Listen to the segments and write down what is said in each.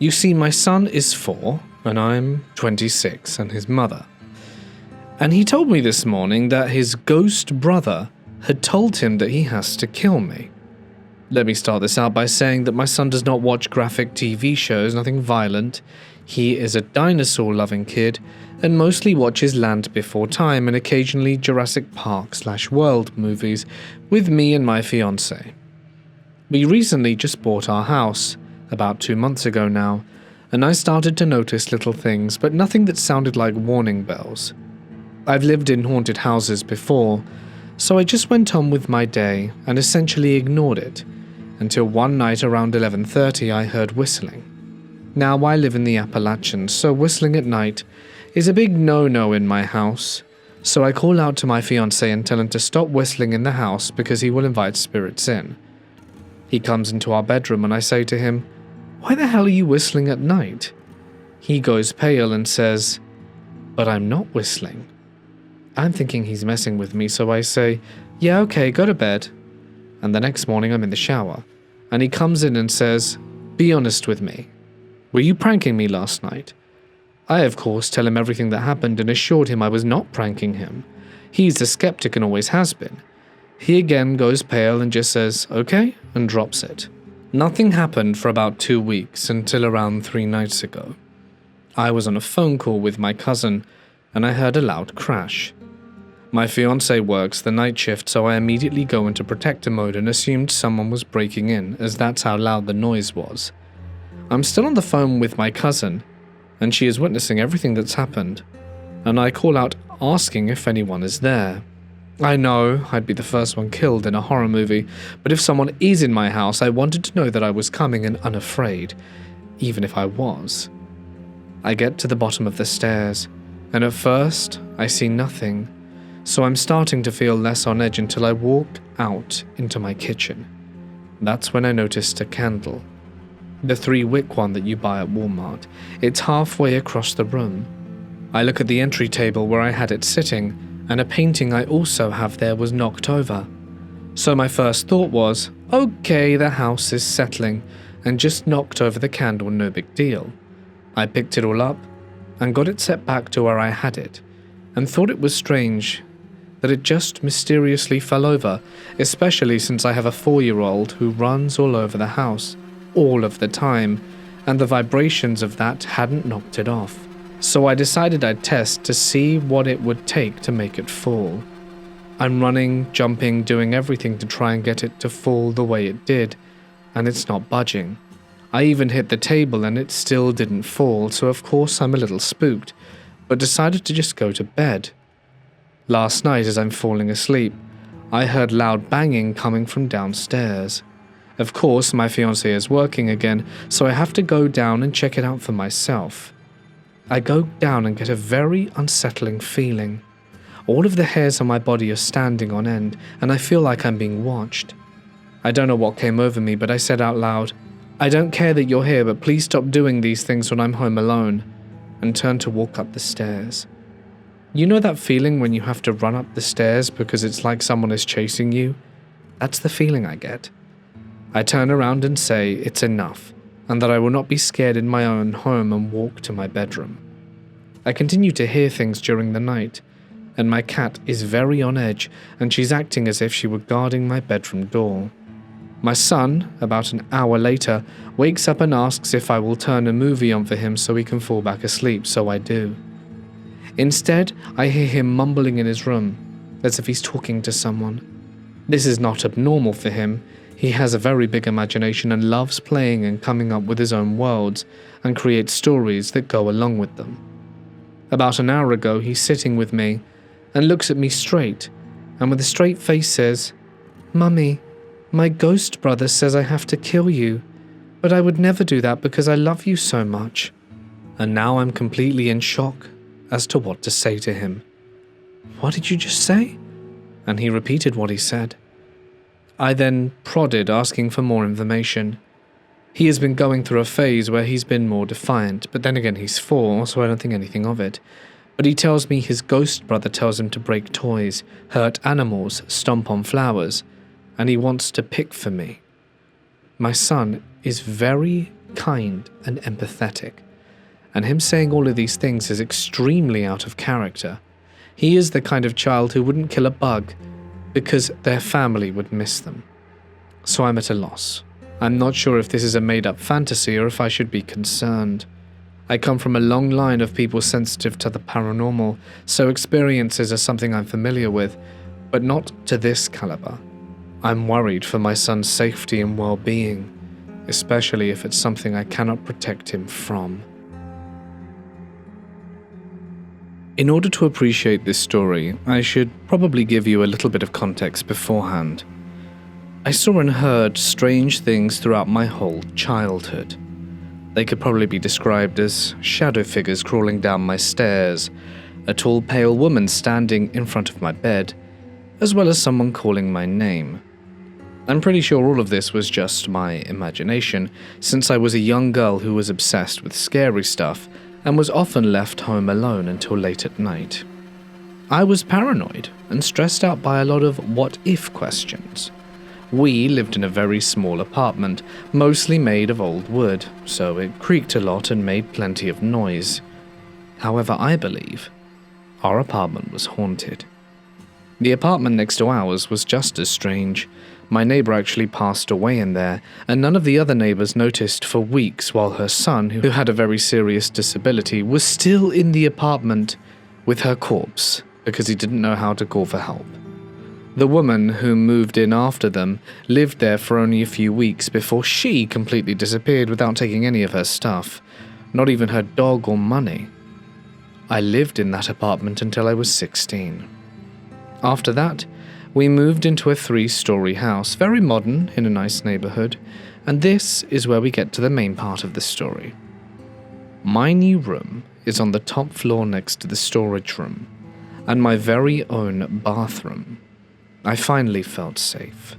You see, my son is 4, and I'm 26, and his mother. And he told me this morning that his ghost brother had told him that he has to kill me. Let me start this out by saying that my son does not watch graphic TV shows, nothing violent. He is a dinosaur-loving kid, and mostly watches Land Before Time and occasionally Jurassic Park/World movies with me and my fiancé. We recently just bought our house, about 2 months ago now, and I started to notice little things, but nothing that sounded like warning bells. I've lived in haunted houses before, so I just went on with my day and essentially ignored it, until one night around 11:30 I heard whistling. Now I live in the Appalachians, so whistling at night is a big no-no in my house, so I call out to my fiancé and tell him to stop whistling in the house because he will invite spirits in. He comes into our bedroom and I say to him, "Why the hell are you whistling at night?" He goes pale and says, "But I'm not whistling." I'm thinking he's messing with me, so I say, "Yeah, okay, go to bed." And the next morning I'm in the shower, and he comes in and says, "Be honest with me. Were you pranking me last night?" I, of course, tell him everything that happened and assured him I was not pranking him. He's a skeptic and always has been. He again goes pale and just says, "Okay," and drops it. Nothing happened for about 2 weeks until around 3 nights ago. I was on a phone call with my cousin, and I heard a loud crash. My fiancé works the night shift, so I immediately go into protector mode and assumed someone was breaking in, as that's how loud the noise was. I'm still on the phone with my cousin, and she is witnessing everything that's happened, and I call out asking if anyone is there. I know I'd be the first one killed in a horror movie, but if someone is in my house, I wanted to know that I was coming and unafraid, even if I was. I get to the bottom of the stairs, and at first I see nothing, so I'm starting to feel less on edge until I walk out into my kitchen. That's when I noticed a candle. The 3-wick one that you buy at Walmart. It's halfway across the room. I look at the entry table where I had it sitting, and a painting I also have there was knocked over. So my first thought was, okay, the house is settling, and just knocked over the candle, no big deal. I picked it all up, and got it set back to where I had it, and thought it was strange that it just mysteriously fell over, especially since I have a 4-year-old who runs all over the house, all of the time, and the vibrations of that hadn't knocked it off. So I decided I'd test to see what it would take to make it fall. I'm running, jumping, doing everything to try and get it to fall the way it did, and it's not budging. I even hit the table and it still didn't fall, so of course I'm a little spooked, but decided to just go to bed. Last night as I'm falling asleep, I heard loud banging coming from downstairs. Of course, my fiancé is working again, so I have to go down and check it out for myself. I go down and get a very unsettling feeling. All of the hairs on my body are standing on end, and I feel like I'm being watched. I don't know what came over me, but I said out loud, "I don't care that you're here, but please stop doing these things when I'm home alone," and turned to walk up the stairs. You know that feeling when you have to run up the stairs because it's like someone is chasing you? That's the feeling I get. I turn around and say it's enough, and that I will not be scared in my own home and walk to my bedroom. I continue to hear things during the night, and my cat is very on edge, and she's acting as if she were guarding my bedroom door. My son, about an hour later, wakes up and asks if I will turn a movie on for him so he can fall back asleep, so I do. Instead, I hear him mumbling in his room, as if he's talking to someone. This is not abnormal for him. He has a very big imagination and loves playing and coming up with his own worlds, and creates stories that go along with them. About an hour ago, he's sitting with me, and looks at me straight, and with a straight face says, "Mummy, my ghost brother says I have to kill you, but I would never do that because I love you so much." And now I'm completely in shock as to what to say to him. "What did you just say?" And he repeated what he said. I then prodded, asking for more information. He has been going through a phase where he's been more defiant, but then again he's 4, so I don't think anything of it. But he tells me his ghost brother tells him to break toys, hurt animals, stomp on flowers, and he wants to pick for me. My son is very, kind, and empathetic. And him saying all of these things is extremely out of character. He is the kind of child who wouldn't kill a bug because their family would miss them. So I'm at a loss. I'm not sure if this is a made-up fantasy or if I should be concerned. I come from a long line of people sensitive to the paranormal, so experiences are something I'm familiar with, but not to this caliber. I'm worried for my son's safety and well-being, especially if it's something I cannot protect him from. In order to appreciate this story, I should probably give you a little bit of context beforehand. I saw and heard strange things throughout my whole childhood. They could probably be described as shadow figures crawling down my stairs, a tall pale woman standing in front of my bed, as well as someone calling my name. I'm pretty sure all of this was just my imagination, since I was a young girl who was obsessed with scary stuff and was often left home alone until late at night. I was paranoid and stressed out by a lot of what-if questions. We lived in a very small apartment, mostly made of old wood, so it creaked a lot and made plenty of noise. However, I believe our apartment was haunted. The apartment next to ours was just as strange. My neighbor actually passed away in there, and none of the other neighbors noticed for weeks while her son, who had a very serious disability, was still in the apartment with her corpse because he didn't know how to call for help. The woman who moved in after them lived there for only a few weeks before she completely disappeared without taking any of her stuff, not even her dog or money. I lived in that apartment until I was 16. After that, we moved into a 3-story house, very modern, in a nice neighborhood, and this is where we get to the main part of the story. My new room is on the top floor next to the storage room, and my very own bathroom. I finally felt safe.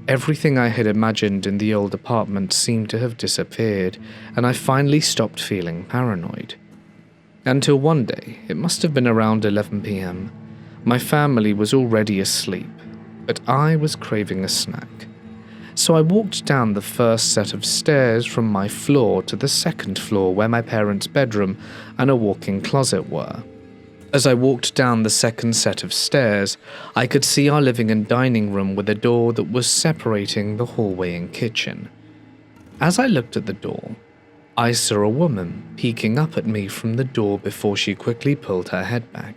Everything I had imagined in the old apartment seemed to have disappeared, and I finally stopped feeling paranoid. Until one day, it must have been around 11 p.m., my family was already asleep, but I was craving a snack. So I walked down the first set of stairs from my floor to the second floor where my parents' bedroom and a walk-in closet were. As I walked down the second set of stairs, I could see our living and dining room with a door that was separating the hallway and kitchen. As I looked at the door, I saw a woman peeking up at me from the door before she quickly pulled her head back.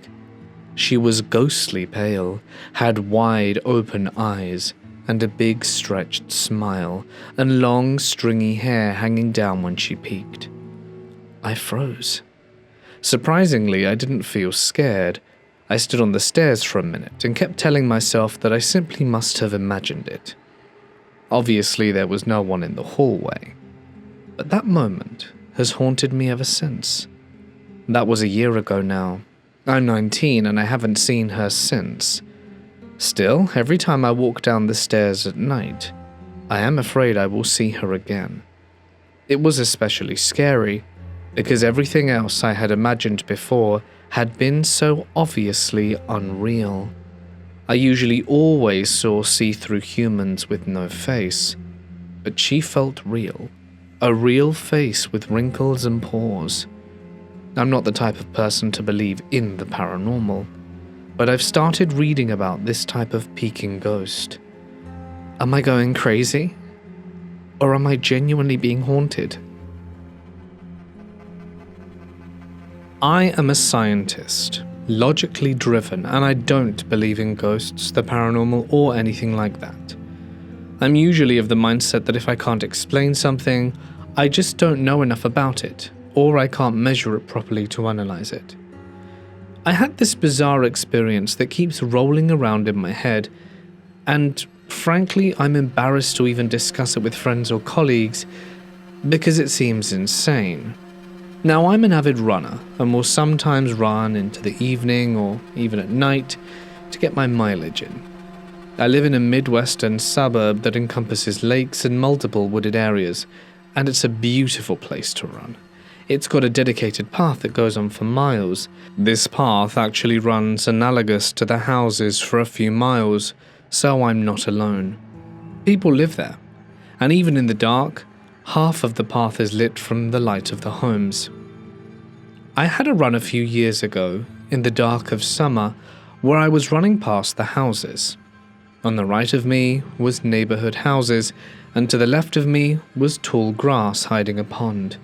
She was ghostly pale, had wide open eyes, and a big stretched smile, and long stringy hair hanging down when she peeked. I froze. Surprisingly, I didn't feel scared. I stood on the stairs for a minute and kept telling myself that I simply must have imagined it. Obviously, there was no one in the hallway, but that moment has haunted me ever since. That was a year ago now. I'm 19 and I haven't seen her since. Still, every time I walk down the stairs at night, I am afraid I will see her again. It was especially scary because everything else I had imagined before had been so obviously unreal. I usually always saw see-through humans with no face, but she felt real. A real face with wrinkles and pores. I'm not the type of person to believe in the paranormal, but I've started reading about this type of peeking ghost. Am I going crazy? Or am I genuinely being haunted? I am a scientist, logically driven, and I don't believe in ghosts, the paranormal, or anything like that. I'm usually of the mindset that if I can't explain something, I just don't know enough about it, or I can't measure it properly to analyze it. I had this bizarre experience that keeps rolling around in my head, and frankly, I'm embarrassed to even discuss it with friends or colleagues because it seems insane. Now, I'm an avid runner and will sometimes run into the evening or even at night to get my mileage in. I live in a Midwestern suburb that encompasses lakes and multiple wooded areas, and it's a beautiful place to run. It's got a dedicated path that goes on for miles. This path actually runs analogous to the houses for a few miles, so I'm not alone. People live there, and even in the dark, Half of the path is lit from the light of the homes. I had a run a few years ago, in the dark of summer, where I was running past the houses. On the right of me was neighborhood houses, and to the left of me was tall grass hiding a pond.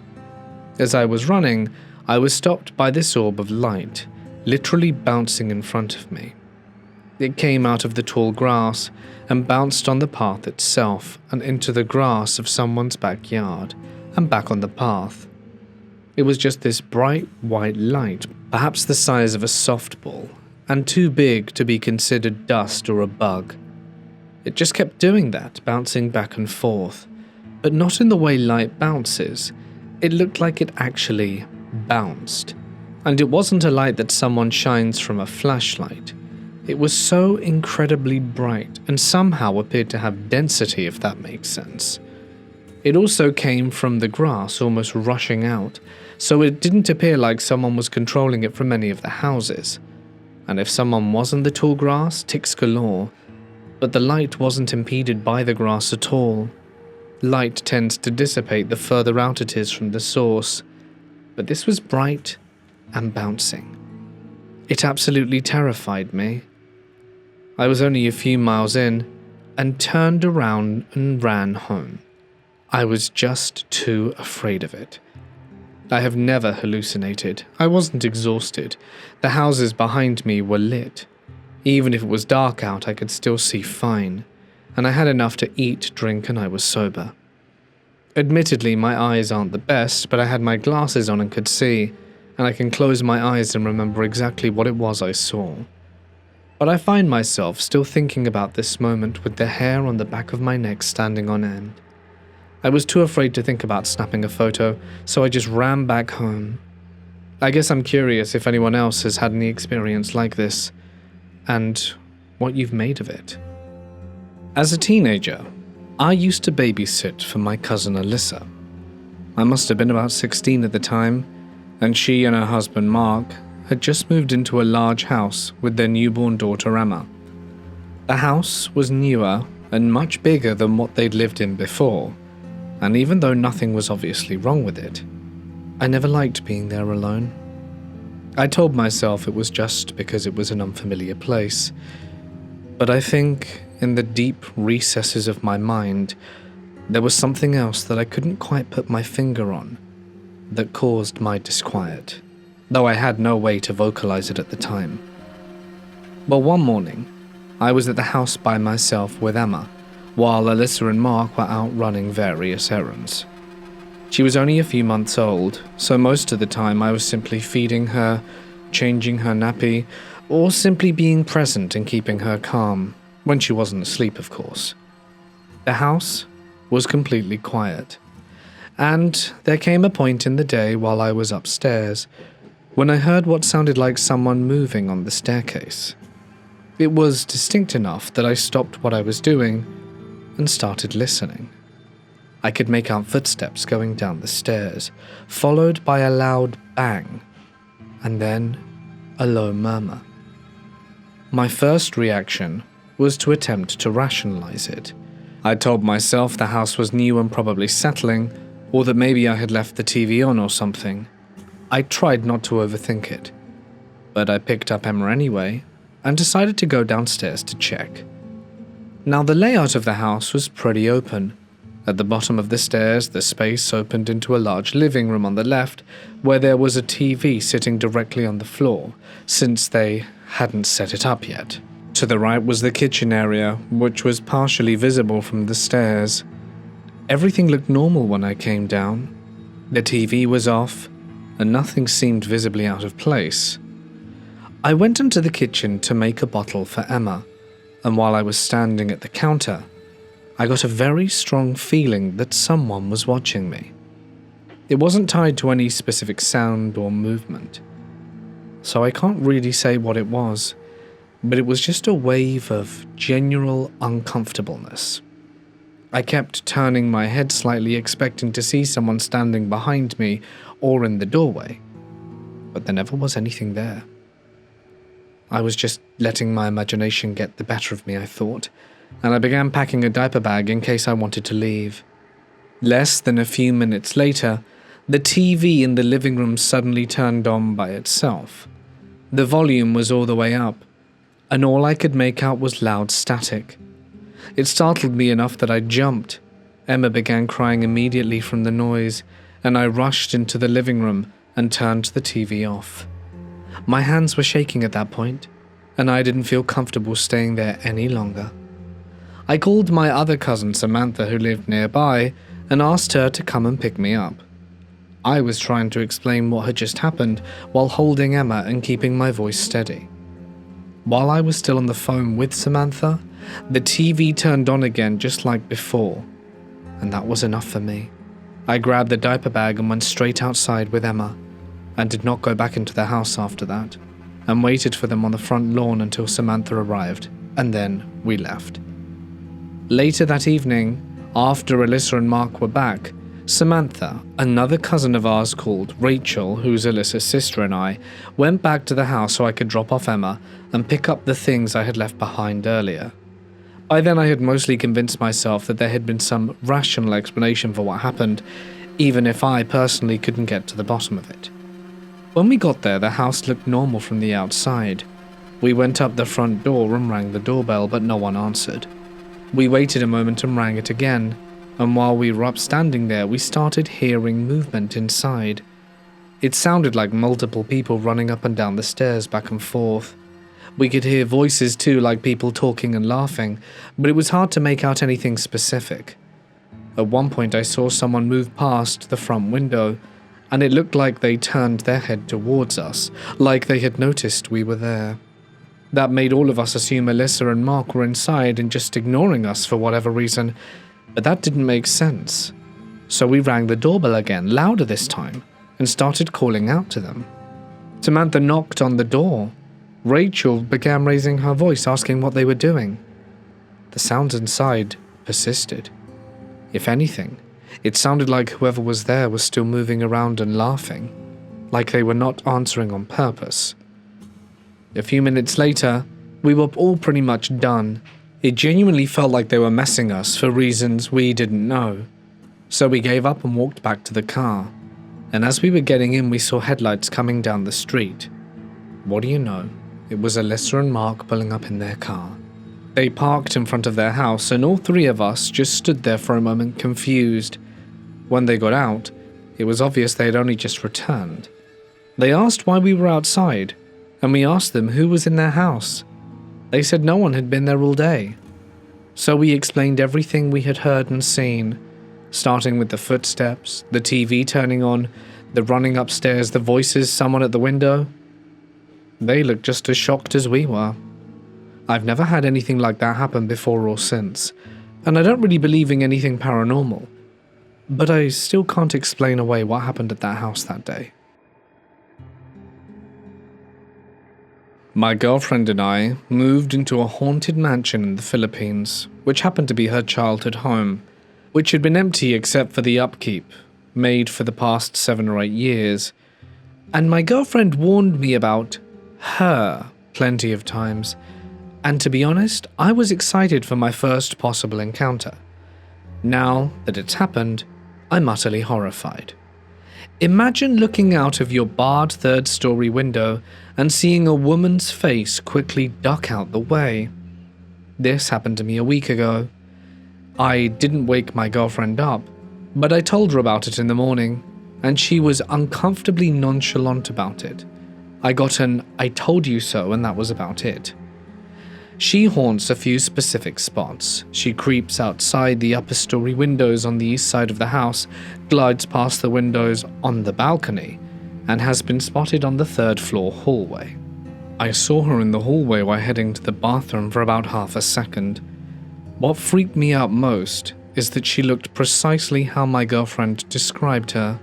As I was running, I was stopped by this orb of light, literally bouncing in front of me. It came out of the tall grass and bounced on the path itself and into the grass of someone's backyard and back on the path. It was just this bright white light, perhaps the size of a softball, and too big to be considered dust or a bug. It just kept doing that, bouncing back and forth, but not in the way light bounces. It looked like it actually bounced. And it wasn't a light that someone shines from a flashlight. It was so incredibly bright and somehow appeared to have density, if that makes sense. It also came from the grass, almost rushing out, so it didn't appear like someone was controlling it from any of the houses. And if someone was in the tall grass, ticks galore, but the light wasn't impeded by the grass at all. Light tends to dissipate the further out it is from the source, but this was bright and bouncing. It absolutely terrified me. I was only a few miles in and turned around and ran home. I was just too afraid of it. I have never hallucinated. I wasn't exhausted. The houses behind me were lit. Even if it was dark out, I could still see fine, and I had enough to eat, drink, and I was sober. Admittedly, my eyes aren't the best, but I had my glasses on and could see, and I can close my eyes and remember exactly what it was I saw. But I find myself still thinking about this moment with the hair on the back of my neck standing on end. I was too afraid to think about snapping a photo, so I just ran back home. I guess I'm curious if anyone else has had any experience like this, and what you've made of it. As a teenager, I used to babysit for my cousin Alyssa. I must have been about 16 at the time, and she and her husband Mark had just moved into a large house with their newborn daughter Emma. The house was newer and much bigger than what they'd lived in before, and even though nothing was obviously wrong with it, I never liked being there alone. I told myself it was just because it was an unfamiliar place, but I think in the deep recesses of my mind, there was something else that I couldn't quite put my finger on that caused my disquiet, though I had no way to vocalize it at the time. Well, one morning, I was at the house by myself with Emma, while Alyssa and Mark were out running various errands. She was only a few months old, so most of the time I was simply feeding her, changing her nappy, or simply being present and keeping her calm, when she wasn't asleep, of course. The house was completely quiet, and there came a point in the day while I was upstairs when I heard what sounded like someone moving on the staircase. It was distinct enough that I stopped what I was doing and started listening. I could make out footsteps going down the stairs, followed by a loud bang, and then a low murmur. My first reaction was to attempt to rationalize it. I told myself the house was new and probably settling, or that maybe I had left the TV on or something. I tried not to overthink it, but I picked up Emma anyway and decided to go downstairs to check. Now, the layout of the house was pretty open. At the bottom of the stairs, the space opened into a large living room on the left, where there was a TV sitting directly on the floor, since they hadn't set it up yet. To the right was the kitchen area, which was partially visible from the stairs. Everything looked normal when I came down. The TV was off, and nothing seemed visibly out of place. I went into the kitchen to make a bottle for Emma, and while I was standing at the counter, I got a very strong feeling that someone was watching me. It wasn't tied to any specific sound or movement, so I can't really say what it was, but it was just a wave of general uncomfortableness. I kept turning my head slightly, expecting to see someone standing behind me or in the doorway, but there never was anything there. I was just letting my imagination get the better of me, I thought, and I began packing a diaper bag in case I wanted to leave. Less than a few minutes later, the TV in the living room suddenly turned on by itself. The volume was all the way up, and all I could make out was loud static. It startled me enough that I jumped. Emma began crying immediately from the noise, and I rushed into the living room and turned the TV off. My hands were shaking at that point, and I didn't feel comfortable staying there any longer. I called my other cousin Samantha, who lived nearby, and asked her to come and pick me up. I was trying to explain what had just happened while holding Emma and keeping my voice steady. While I was still on the phone with Samantha, the TV turned on again just like before, and that was enough for me. I grabbed the diaper bag and went straight outside with Emma, and did not go back into the house after that, and waited for them on the front lawn until Samantha arrived, and then we left. Later that evening, after Alyssa and Mark were back, Samantha, another cousin of ours called Rachel, who's Alyssa's sister, and I went back to the house so I could drop off Emma and pick up the things I had left behind earlier. By then I had mostly convinced myself that there had been some rational explanation for what happened, even if I personally couldn't get to the bottom of it. When we got there, the house looked normal from the outside. We went up the front door and rang the doorbell, but no one answered. We waited a moment and rang it again, and while we were up standing there, we started hearing movement inside. It sounded like multiple people running up and down the stairs back and forth. We could hear voices too, like people talking and laughing, but it was hard to make out anything specific. At one point I saw someone move past the front window, and it looked like they turned their head towards us, like they had noticed we were there. That made all of us assume Alyssa and Mark were inside and just ignoring us for whatever reason, but that didn't make sense. So we rang the doorbell again, louder this time, and started calling out to them. Samantha knocked on the door. Rachel began raising her voice, asking what they were doing. The sounds inside persisted. If anything, it sounded like whoever was there was still moving around and laughing, like they were not answering on purpose. A few minutes later, we were all pretty much done. It genuinely felt like they were messing us for reasons we didn't know. So we gave up and walked back to the car. And as we were getting in, we saw headlights coming down the street. What do you know? It was Alyssa and Mark pulling up in their car. They parked in front of their house, and all three of us just stood there for a moment confused. When they got out, it was obvious they had only just returned. They asked why we were outside, and we asked them who was in their house. They said no one had been there all day. So we explained everything we had heard and seen, starting with the footsteps, the TV turning on, the running upstairs, the voices, someone at the window. They looked just as shocked as we were. I've never had anything like that happen before or since, and I don't really believe in anything paranormal, but I still can't explain away what happened at that house that day. My girlfriend and I moved into a haunted mansion in the Philippines, which happened to be her childhood home, which had been empty except for the upkeep, made for the past 7 or 8 years, and my girlfriend warned me about her plenty of times, and to be honest, I was excited for my first possible encounter. Now that it's happened, I'm utterly horrified. Imagine looking out of your barred 3rd-story window and seeing a woman's face quickly duck out the way. This happened to me a week ago. I didn't wake my girlfriend up, but I told her about it in the morning, and she was uncomfortably nonchalant about it. I got an "I told you so," and that was about it. She haunts a few specific spots. She creeps outside the upper story windows on the east side of the house, glides past the windows on the balcony, and has been spotted on the 3rd floor hallway. I saw her in the hallway while heading to the bathroom for about half a second. What freaked me out most is that she looked precisely how my girlfriend described her,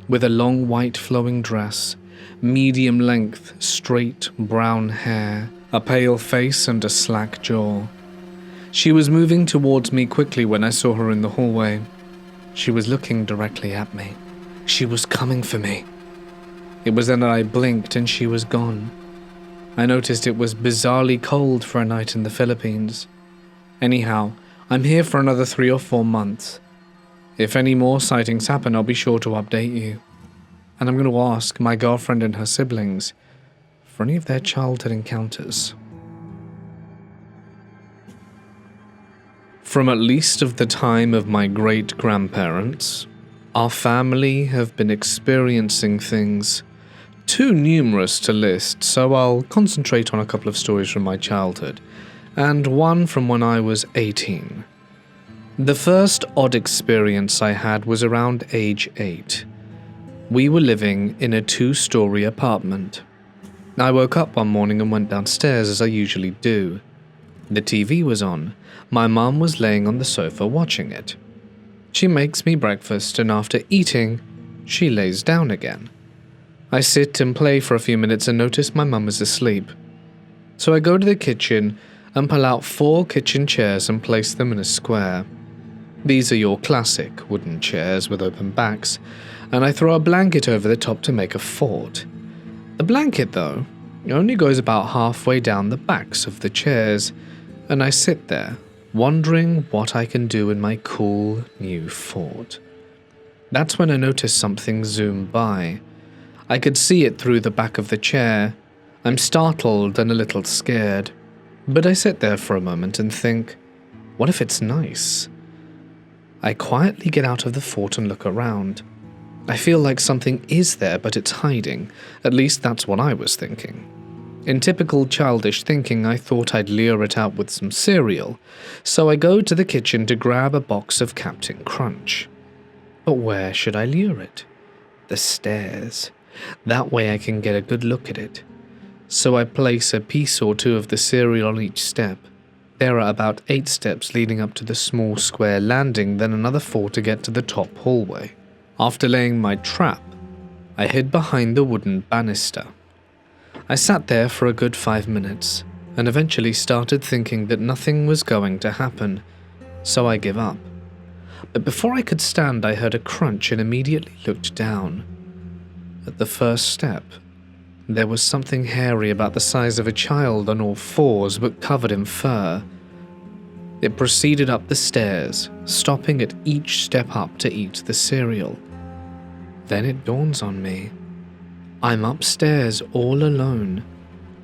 with a long white flowing dress, medium length, straight brown hair, a pale face and a slack jaw. She was moving towards me quickly when I saw her in the hallway. She was looking directly at me. She was coming for me. It was then that I blinked and she was gone. I noticed it was bizarrely cold for a night in the Philippines. Anyhow, I'm here for another 3 or 4 months. If any more sightings happen, I'll be sure to update you. And I'm going to ask my girlfriend and her siblings for any of their childhood encounters. From at least of the time of my great-grandparents, our family have been experiencing things too numerous to list, so I'll concentrate on a couple of stories from my childhood, and one from when I was 18. The first odd experience I had was around age 8. We were living in a 2-story apartment. I woke up one morning and went downstairs as I usually do. The TV was on. My mum was laying on the sofa watching it. She makes me breakfast, and after eating, she lays down again. I sit and play for a few minutes and notice my mum is asleep. So I go to the kitchen and pull out 4 kitchen chairs and place them in a square. These are your classic wooden chairs with open backs, and I throw a blanket over the top to make a fort. The blanket, though, only goes about halfway down the backs of the chairs, and I sit there, wondering what I can do in my cool new fort. That's when I notice something zoom by. I could see it through the back of the chair. I'm startled and a little scared, but I sit there for a moment and think, what if it's nice? I quietly get out of the fort and look around. I feel like something is there, but it's hiding. At least that's what I was thinking. In typical childish thinking, I thought I'd lure it out with some cereal, so I go to the kitchen to grab a box of Captain Crunch. But where should I lure it? The stairs. That way I can get a good look at it. So I place a piece or 2 of the cereal on each step. There are about 8 steps leading up to the small square landing, then another 4 to get to the top hallway. After laying my trap, I hid behind the wooden banister. I sat there for a good 5 minutes, and eventually started thinking that nothing was going to happen, so I give up. But before I could stand, I heard a crunch and immediately looked down. At the first step, there was something hairy about the size of a child on all 4s but covered in fur. It proceeded up the stairs, stopping at each step up to eat the cereal. Then it dawns on me. I'm upstairs all alone,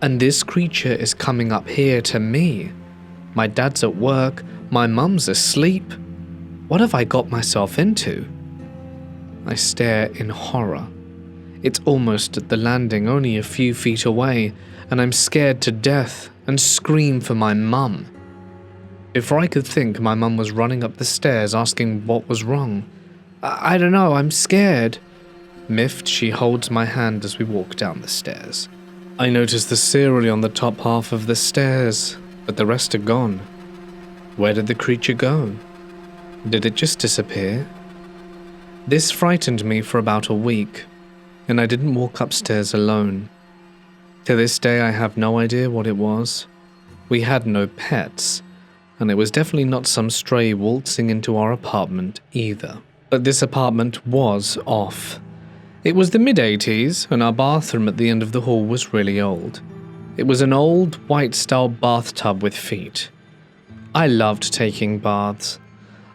and this creature is coming up here to me. My dad's at work, my mum's asleep. What have I got myself into? I stare in horror. It's almost at the landing, only a few feet away, and I'm scared to death and scream for my mum. Before I could think, my mum was running up the stairs asking what was wrong. I don't know, I'm scared. Miffed, she holds my hand as we walk down the stairs. I notice the cereal on the top half of the stairs, but the rest are gone. Where did the creature go? Did it just disappear? This frightened me for about a week, and I didn't walk upstairs alone. To this day, I have no idea what it was. We had no pets, and it was definitely not some stray waltzing into our apartment either. But this apartment was off. It was the mid-80s, and our bathroom at the end of the hall was really old. It was an old, white-style bathtub with feet. I loved taking baths.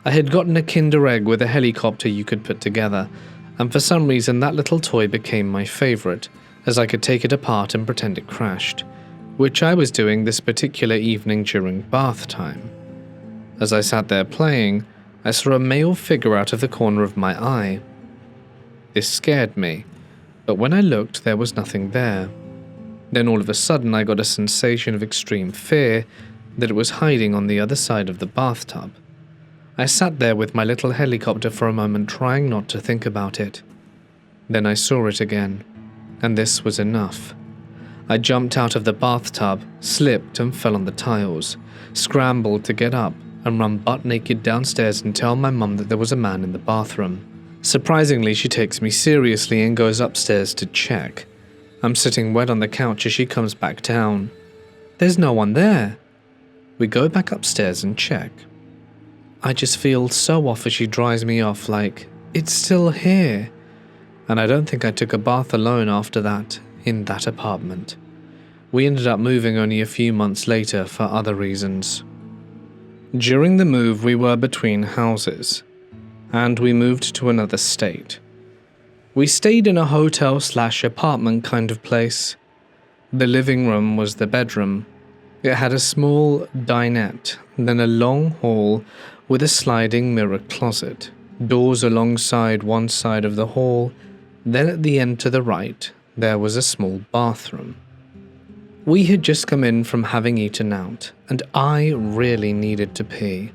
I had gotten a Kinder Egg with a helicopter you could put together, and for some reason that little toy became my favorite, as I could take it apart and pretend it crashed, which I was doing this particular evening during bath time. As I sat there playing, I saw a male figure out of the corner of my eye. This scared me, but when I looked, there was nothing there. Then all of a sudden I got a sensation of extreme fear that it was hiding on the other side of the bathtub. I sat there with my little helicopter for a moment, trying not to think about it. Then I saw it again, and this was enough. I jumped out of the bathtub, slipped and fell on the tiles, scrambled to get up and run butt naked downstairs and tell my mum that there was a man in the bathroom. Surprisingly, she takes me seriously and goes upstairs to check. I'm sitting wet on the couch as she comes back down. There's no one there. We go back upstairs and check. I just feel so off as she dries me off, like, it's still here. And I don't think I took a bath alone after that, in that apartment. We ended up moving only a few months later for other reasons. During the move, we were between houses. and we moved to another state. We stayed in a hotel/apartment kind of place. The living room was the bedroom. It had a small dinette, then a long hall with a sliding mirror closet, doors alongside one side of the hall, then at the end to the right, there was a small bathroom. We had just come in from having eaten out, and I really needed to pee.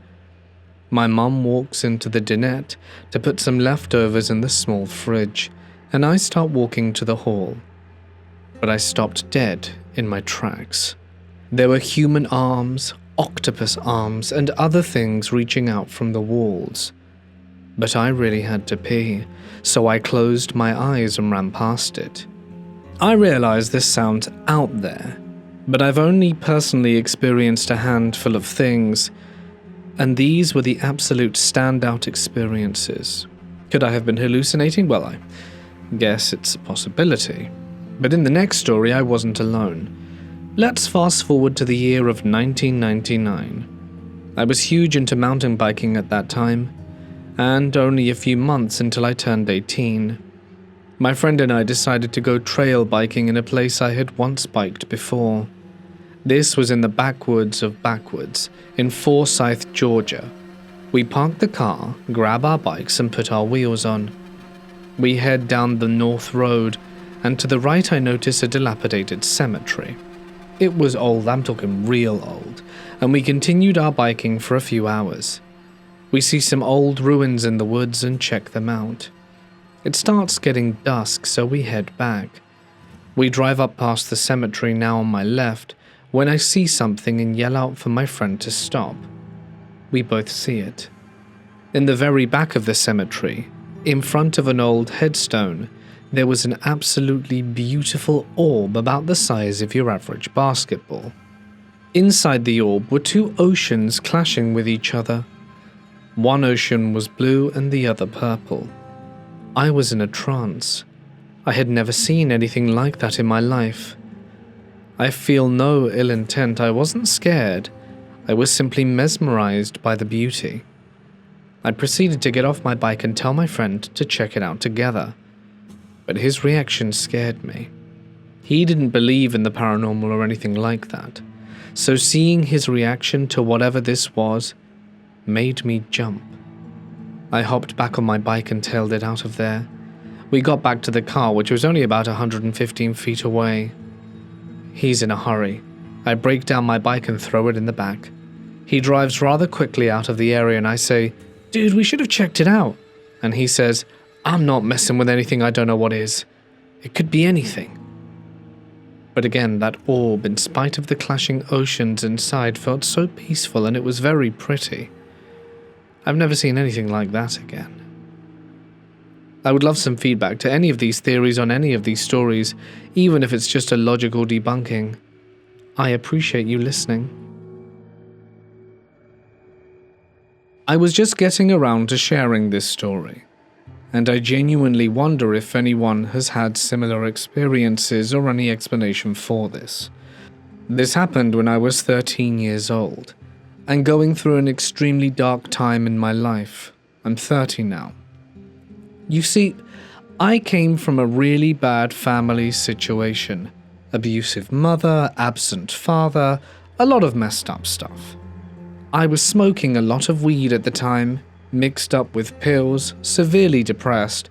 My mum walks into the dinette to put some leftovers in the small fridge, and I start walking to the hall. But I stopped dead in my tracks. There were human arms, octopus arms, and other things reaching out from the walls. But I really had to pee, so I closed my eyes and ran past it. I realize this sounds out there, but I've only personally experienced a handful of things, and these were the absolute standout experiences. Could I have been hallucinating? Well, I guess it's a possibility. But in the next story, I wasn't alone. Let's fast forward to the year of 1999. I was huge into mountain biking at that time, and only a few months until I turned 18. My friend and I decided to go trail biking in a place I had once biked before. This was in the backwoods of backwoods, in Forsyth, Georgia. We parked the car, grab our bikes, and put our wheels on. We head down the north road, and to the right I notice a dilapidated cemetery. It was old, I'm talking real old, and we continued our biking for a few hours. We see some old ruins in the woods and check them out. It starts getting dusk, so we head back. We drive up past the cemetery now on my left, when I see something and yell out for my friend to stop. We both see it. In the very back of the cemetery, in front of an old headstone, there was an absolutely beautiful orb about the size of your average basketball. Inside the orb were two oceans clashing with each other. One ocean was blue and the other purple. I was in a trance. I had never seen anything like that in my life. I feel no ill intent. I wasn't scared. I was simply mesmerized by the beauty. I proceeded to get off my bike and tell my friend to check it out together. But his reaction scared me. He didn't believe in the paranormal or anything like that. So seeing his reaction to whatever this was made me jump. I hopped back on my bike and tailed it out of there. We got back to the car, which was only about 115 feet away. He's in a hurry. I break down my bike and throw it in the back. He drives rather quickly out of the area and I say, "Dude, we should have checked it out." And he says, "I'm not messing with anything I don't know what is. It could be anything." But again, that orb, in spite of the clashing oceans inside, felt so peaceful and it was very pretty. I've never seen anything like that again. I would love some feedback to any of these theories on any of these stories, even if it's just a logical debunking. I appreciate you listening. I was just getting around to sharing this story, and I genuinely wonder if anyone has had similar experiences or any explanation for this. This happened when I was 13 years old, and going through an extremely dark time in my life. I'm 30 now. You see, I came from a really bad family situation. Abusive mother, absent father, a lot of messed up stuff. I was smoking a lot of weed at the time, mixed up with pills, severely depressed,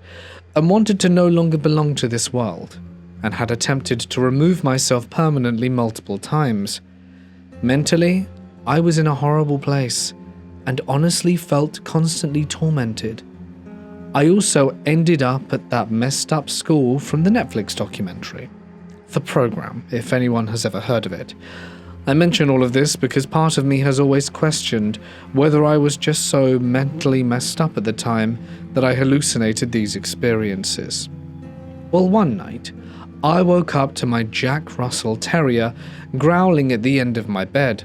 and wanted to no longer belong to this world, and had attempted to remove myself permanently multiple times. Mentally, I was in a horrible place, and honestly felt constantly tormented. I also ended up at that messed up school from the Netflix documentary. The program, if anyone has ever heard of it. I mention all of this because part of me has always questioned whether I was just so mentally messed up at the time that I hallucinated these experiences. Well, one night, I woke up to my Jack Russell Terrier growling at the end of my bed.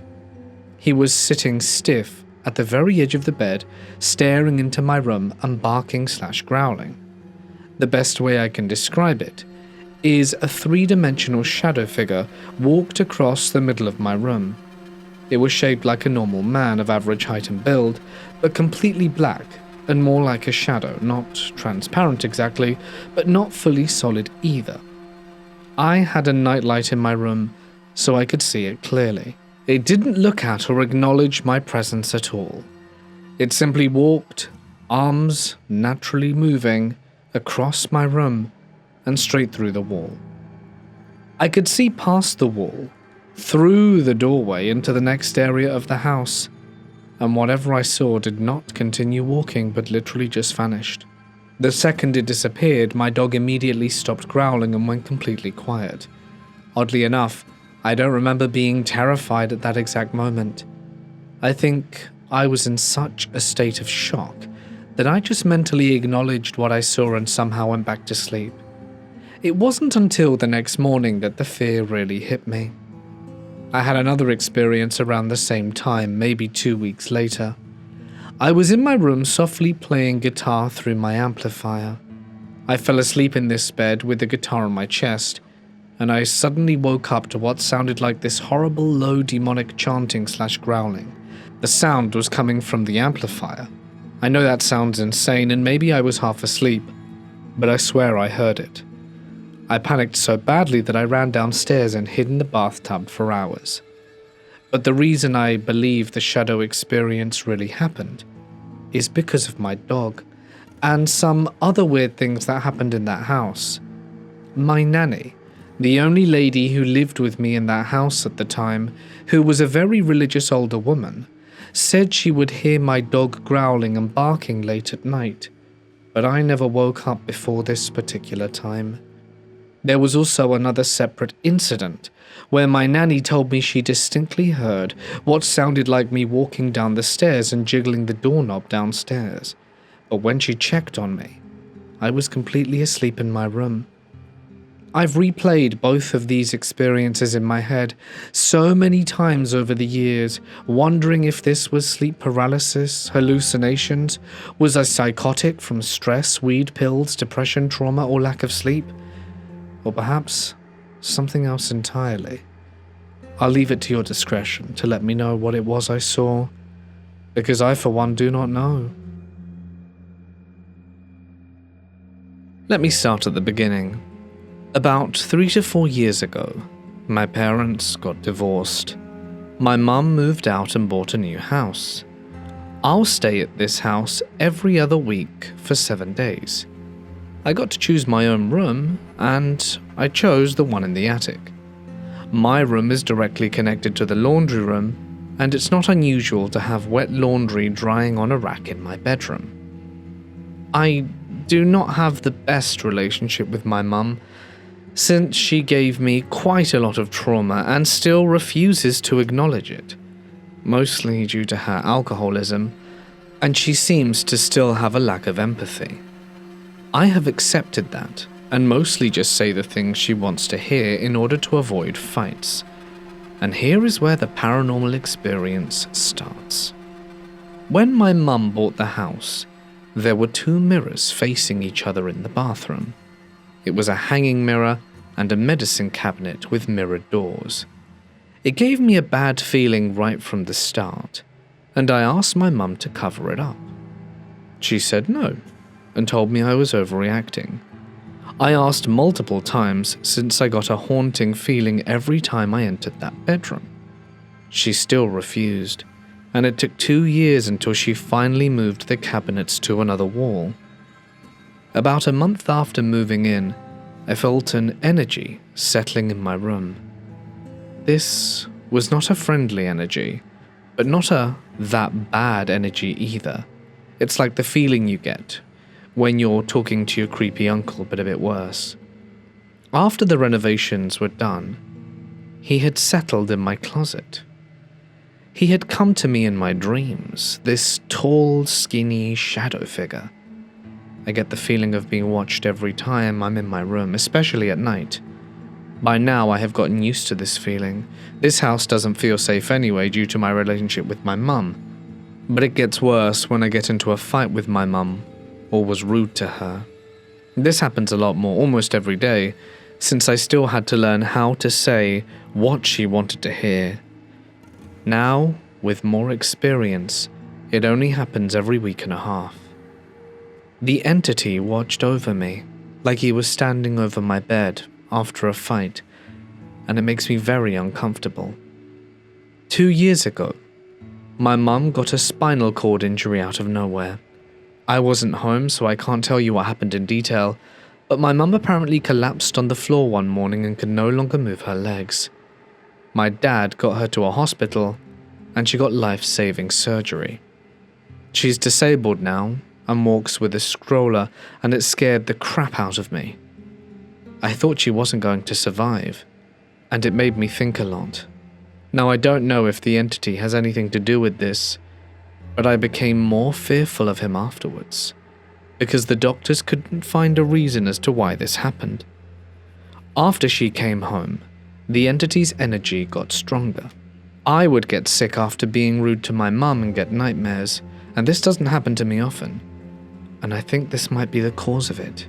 He was sitting stiff at the very edge of the bed, staring into my room and barking/growling. The best way I can describe it is a three-dimensional shadow figure walked across the middle of my room. It was shaped like a normal man of average height and build, but completely black, and more like a shadow, not transparent exactly, but not fully solid either. I had a nightlight in my room, so I could see it clearly. It didn't look at or acknowledge my presence at all. It simply walked, arms naturally moving, across my room and straight through the wall. I could see past the wall, through the doorway into the next area of the house, and whatever I saw did not continue walking but literally just vanished. The second it disappeared, my dog immediately stopped growling and went completely quiet. Oddly enough, I don't remember being terrified at that exact moment. I think I was in such a state of shock that I just mentally acknowledged what I saw and somehow went back to sleep. It wasn't until the next morning that the fear really hit me. I had another experience around the same time, maybe 2 weeks later. I was in my room softly playing guitar through my amplifier. I fell asleep in this bed with the guitar on my chest, and I suddenly woke up to what sounded like this horrible low demonic chanting/growling. The sound was coming from the amplifier. I know that sounds insane and maybe I was half asleep, but I swear I heard it. I panicked so badly that I ran downstairs and hid in the bathtub for hours. But the reason I believe the shadow experience really happened is because of my dog and some other weird things that happened in that house. My nanny, the only lady who lived with me in that house at the time, who was a very religious older woman, said she would hear my dog growling and barking late at night, but I never woke up before this particular time. There was also another separate incident where my nanny told me she distinctly heard what sounded like me walking down the stairs and jiggling the doorknob downstairs, but when she checked on me, I was completely asleep in my room. I've replayed both of these experiences in my head so many times over the years, wondering if this was sleep paralysis, hallucinations, was I psychotic from stress, weed pills, depression, trauma, or lack of sleep? Or perhaps something else entirely. I'll leave it to your discretion to let me know what it was I saw, because I for one do not know. Let me start at the beginning. About 3 to 4 years ago, my parents got divorced. My mum moved out and bought a new house. I'll stay at this house every other week for 7 days. I got to choose my own room, and I chose the one in the attic. My room is directly connected to the laundry room, and it's not unusual to have wet laundry drying on a rack in my bedroom. I do not have the best relationship with my mum, since she gave me quite a lot of trauma and still refuses to acknowledge it, mostly due to her alcoholism, and she seems to still have a lack of empathy. I have accepted that, and mostly just say the things she wants to hear in order to avoid fights. And here is where the paranormal experience starts. When my mum bought the house, there were 2 mirrors facing each other in the bathroom. It was a hanging mirror and a medicine cabinet with mirrored doors. It gave me a bad feeling right from the start, and I asked my mum to cover it up. She said no, and told me I was overreacting. I asked multiple times since I got a haunting feeling every time I entered that bedroom. She still refused, and it took 2 years until she finally moved the cabinets to another wall. About a month after moving in, I felt an energy settling in my room. This was not a friendly energy, but not a that bad energy either. It's like the feeling you get when you're talking to your creepy uncle, but a bit worse. After the renovations were done, he had settled in my closet. He had come to me in my dreams, this tall, skinny shadow figure. I get the feeling of being watched every time I'm in my room, especially at night. By now, I have gotten used to this feeling. This house doesn't feel safe anyway due to my relationship with my mum. But it gets worse when I get into a fight with my mum, or was rude to her. This happens a lot more, almost every day, since I still had to learn how to say what she wanted to hear. Now, with more experience, it only happens every week and a half. The entity watched over me, like he was standing over my bed after a fight, and it makes me very uncomfortable. 2 years ago, my mum got a spinal cord injury out of nowhere. I wasn't home, so I can't tell you what happened in detail, but my mum apparently collapsed on the floor one morning and could no longer move her legs. My dad got her to a hospital, and she got life-saving surgery. She's disabled now and walks with a stroller, and it scared the crap out of me. I thought she wasn't going to survive, and it made me think a lot. Now, I don't know if the entity has anything to do with this, but I became more fearful of him afterwards, because the doctors couldn't find a reason as to why this happened. After she came home, the entity's energy got stronger. I would get sick after being rude to my mum and get nightmares, and this doesn't happen to me often, and I think this might be the cause of it.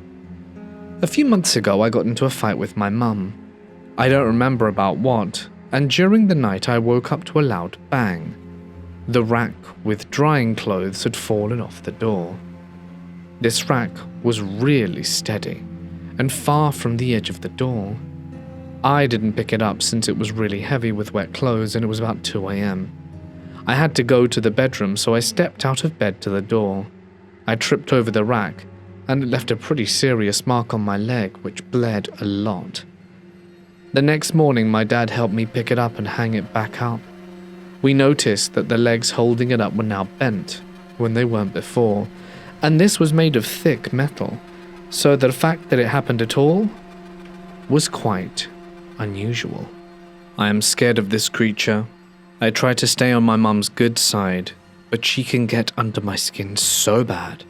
A few months ago, I got into a fight with my mum. I don't remember about what, and during the night I woke up to a loud bang. The rack with drying clothes had fallen off the door. This rack was really steady, and far from the edge of the door. I didn't pick it up since it was really heavy with wet clothes and it was about 2 a.m. I had to go to the bedroom, so I stepped out of bed to the door. I tripped over the rack, and it left a pretty serious mark on my leg, which bled a lot. The next morning, my dad helped me pick it up and hang it back up. We noticed that the legs holding it up were now bent, when they weren't before, and this was made of thick metal, so the fact that it happened at all was quite unusual. I am scared of this creature. I try to stay on my mum's good side, but she can get under my skin so bad.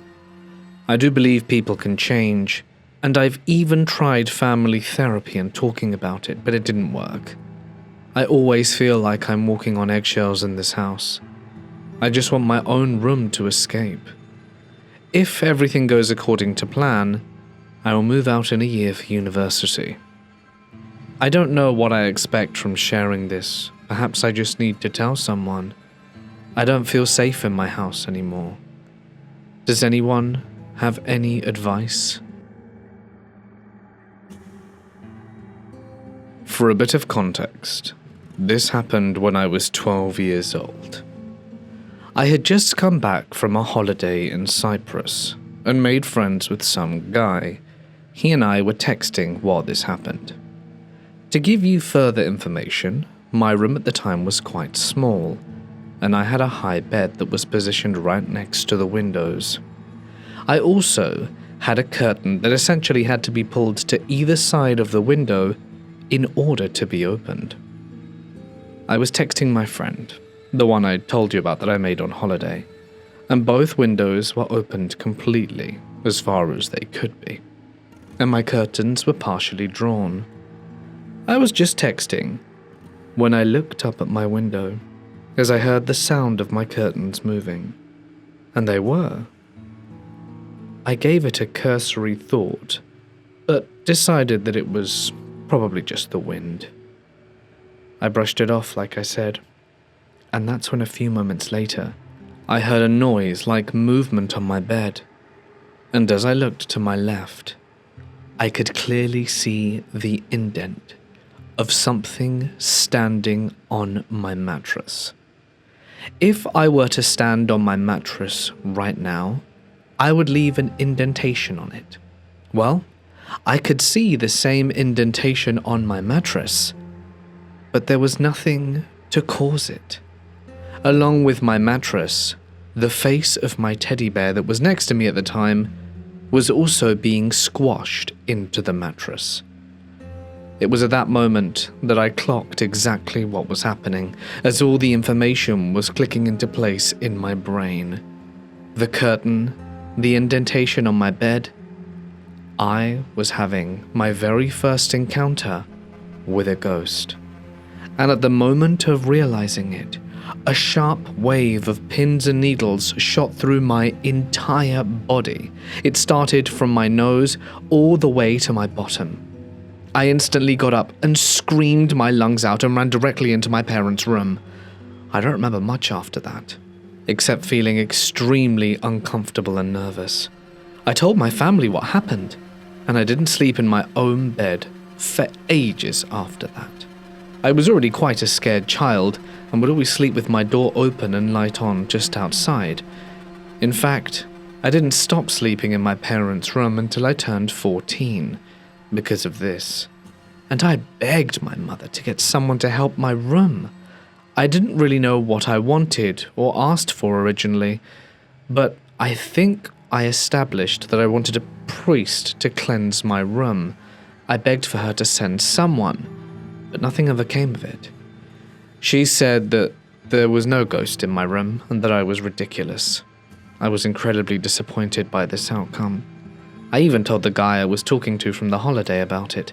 I do believe people can change, and I've even tried family therapy and talking about it, but it didn't work. I always feel like I'm walking on eggshells in this house. I just want my own room to escape. If everything goes according to plan, I will move out in a year for university. I don't know what I expect from sharing this. Perhaps I just need to tell someone. I don't feel safe in my house anymore. Does anyone have any advice? For a bit of context, this happened when I was 12 years old. I had just come back from a holiday in Cyprus and made friends with some guy. He and I were texting while this happened. To give you further information, my room at the time was quite small, and I had a high bed that was positioned right next to the windows. I also had a curtain that essentially had to be pulled to either side of the window in order to be opened. I was texting my friend, the one I told you about that I made on holiday, and both windows were opened completely, as far as they could be, and my curtains were partially drawn. I was just texting when I looked up at my window, as I heard the sound of my curtains moving, and they were. I gave it a cursory thought, but decided that it was probably just the wind. I brushed it off, like I said, and that's when a few moments later, I heard a noise like movement on my bed, and as I looked to my left, I could clearly see the indent of something standing on my mattress. If I were to stand on my mattress right now, I would leave an indentation on it. Well, I could see the same indentation on my mattress, but there was nothing to cause it. Along with my mattress, the face of my teddy bear that was next to me at the time was also being squashed into the mattress. It was at that moment that I clocked exactly what was happening, as all the information was clicking into place in my brain. The curtain, the indentation on my bed. I was having my very first encounter with a ghost. And at the moment of realizing it, a sharp wave of pins and needles shot through my entire body. It started from my nose all the way to my bottom. I instantly got up and screamed my lungs out and ran directly into my parents' room. I don't remember much after that, except feeling extremely uncomfortable and nervous. I told my family what happened, and I didn't sleep in my own bed for ages after that. I was already quite a scared child and would always sleep with my door open and light on just outside. In fact, I didn't stop sleeping in my parents' room until I turned 14 because of this. And I begged my mother to get someone to help my room. I didn't really know what I wanted or asked for originally, but I think I established that I wanted a priest to cleanse my room. I begged for her to send someone, but nothing ever came of it. She said that there was no ghost in my room and that I was ridiculous. I was incredibly disappointed by this outcome. I even told the guy I was talking to from the holiday about it,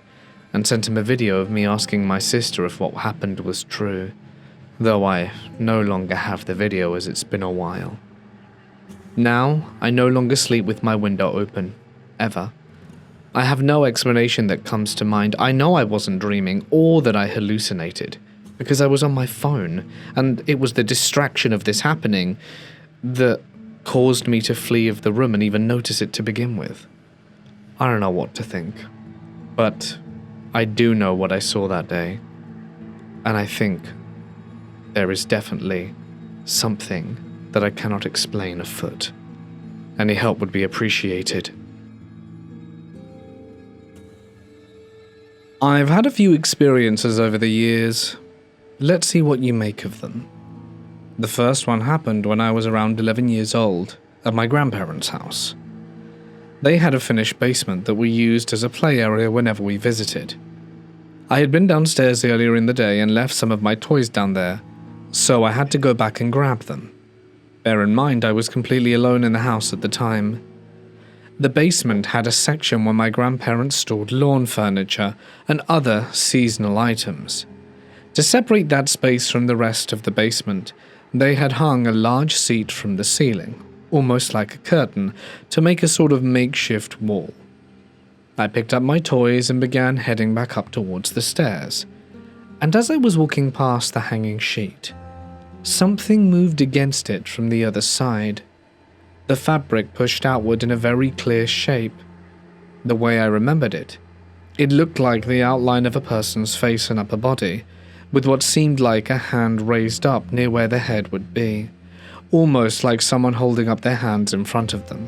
and sent him a video of me asking my sister if what happened was true, though I no longer have the video as it's been a while. Now, I no longer sleep with my window open, ever. I have no explanation that comes to mind. I know I wasn't dreaming or that I hallucinated, because I was on my phone, and it was the distraction of this happening that caused me to flee of the room and even notice it to begin with. I don't know what to think, but I do know what I saw that day, and I think there is definitely something that I cannot explain afoot. Any help would be appreciated. I've had a few experiences over the years. Let's see what you make of them. The first one happened when I was around 11 years old at my grandparents' house. They had a finished basement that we used as a play area whenever we visited. I had been downstairs earlier in the day and left some of my toys down there, so I had to go back and grab them. Bear in mind I was completely alone in the house at the time. The basement had a section where my grandparents stored lawn furniture and other seasonal items. To separate that space from the rest of the basement, they had hung a large seat from the ceiling, almost like a curtain, to make a sort of makeshift wall. I picked up my toys and began heading back up towards the stairs, and as I was walking past the hanging sheet, something moved against it from the other side. The fabric pushed outward in a very clear shape. The way I remembered it, it looked like the outline of a person's face and upper body, with what seemed like a hand raised up near where the head would be, almost like someone holding up their hands in front of them.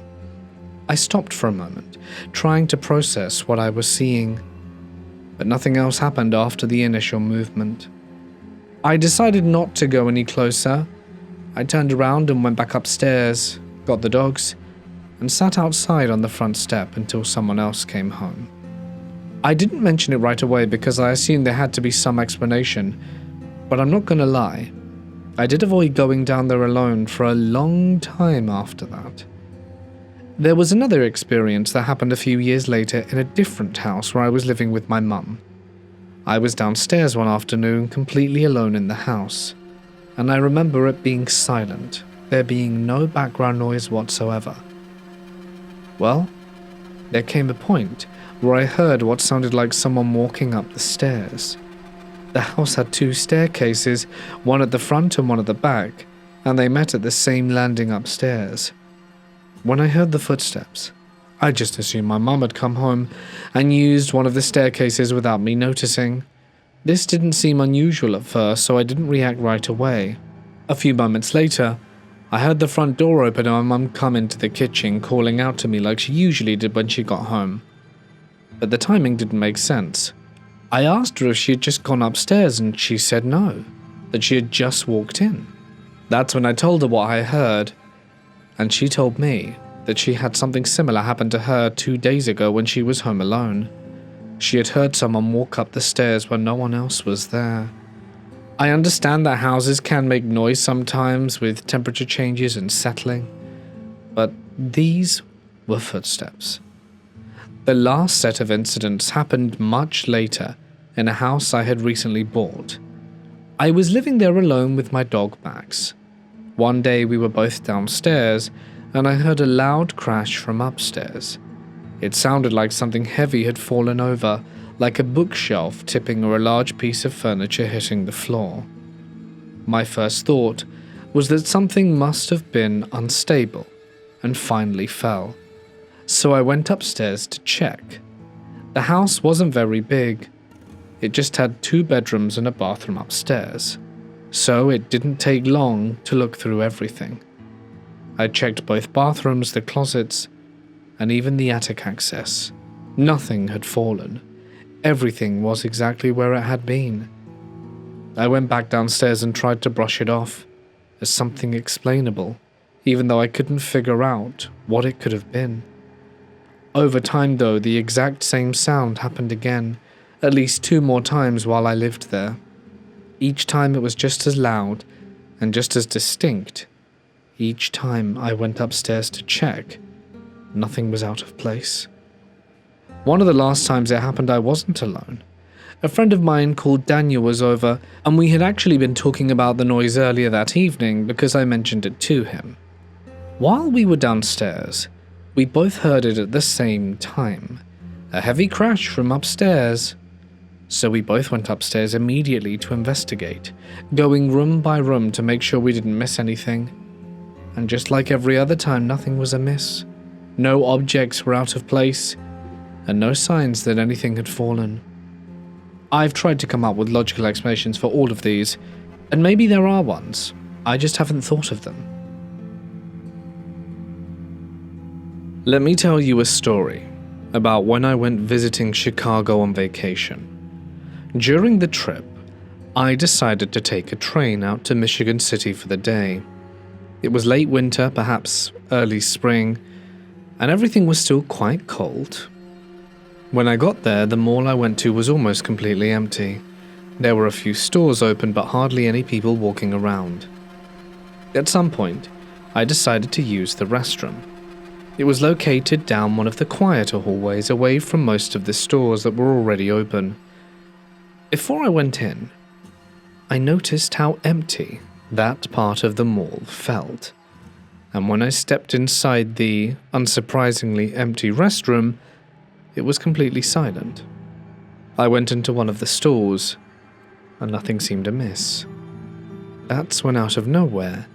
I stopped for a moment, trying to process what I was seeing, but nothing else happened after the initial movement. I decided not to go any closer. I turned around and went back upstairs, got the dogs, and sat outside on the front step until someone else came home. I didn't mention it right away because I assumed there had to be some explanation, but I'm not gonna lie, I did avoid going down there alone for a long time after that. There was another experience that happened a few years later in a different house where I was living with my mum. I was downstairs one afternoon completely alone in the house, and I remember it being silent, there being no background noise whatsoever. Well, there came a point where I heard what sounded like someone walking up the stairs. The house had two staircases, one at the front and one at the back, and they met at the same landing upstairs. When I heard the footsteps, I just assumed my mum had come home and used one of the staircases without me noticing. This didn't seem unusual at first, so I didn't react right away. A few moments later, I heard the front door open and my mum come into the kitchen, calling out to me like she usually did when she got home. But the timing didn't make sense. I asked her if she had just gone upstairs and she said no, that she had just walked in. That's when I told her what I heard, and she told me that she had something similar happen to her 2 days ago when she was home alone. She had heard someone walk up the stairs when no one else was there. I understand that houses can make noise sometimes with temperature changes and settling, but these were footsteps. The last set of incidents happened much later in a house I had recently bought. I was living there alone with my dog Max. One day we were both downstairs and I heard a loud crash from upstairs. It sounded like something heavy had fallen over, like a bookshelf tipping or a large piece of furniture hitting the floor. My first thought was that something must have been unstable and finally fell. So I went upstairs to check. The house wasn't very big. It just had 2 bedrooms and a bathroom upstairs, so it didn't take long to look through everything. I checked both bathrooms, the closets, and even the attic access. Nothing had fallen. Everything was exactly where it had been. I went back downstairs and tried to brush it off as something explainable, even though I couldn't figure out what it could have been. Over time, though, the exact same sound happened again, at least 2 more times while I lived there. Each time it was just as loud and just as distinct. Each time I went upstairs to check, nothing was out of place. One of the last times it happened, I wasn't alone. A friend of mine called Daniel was over, and we had actually been talking about the noise earlier that evening because I mentioned it to him. While we were downstairs, we both heard it at the same time. A heavy crash from upstairs. So we both went upstairs immediately to investigate, going room by room to make sure we didn't miss anything. And just like every other time, nothing was amiss. No objects were out of place, and no signs that anything had fallen. I've tried to come up with logical explanations for all of these, and maybe there are ones. I just haven't thought of them. Let me tell you a story about when I went visiting Chicago on vacation. During the trip, I decided to take a train out to Michigan City for the day. It was late winter, perhaps early spring, and everything was still quite cold. When I got there, the mall I went to was almost completely empty. There were a few stores open, but hardly any people walking around. At some point, I decided to use the restroom. It was located down one of the quieter hallways away from most of the stores that were already open. Before I went in, I noticed how empty that part of the mall felt. And when I stepped inside the, unsurprisingly, empty restroom, it was completely silent. I went into one of the stores, and nothing seemed amiss. That's when, out of nowhere,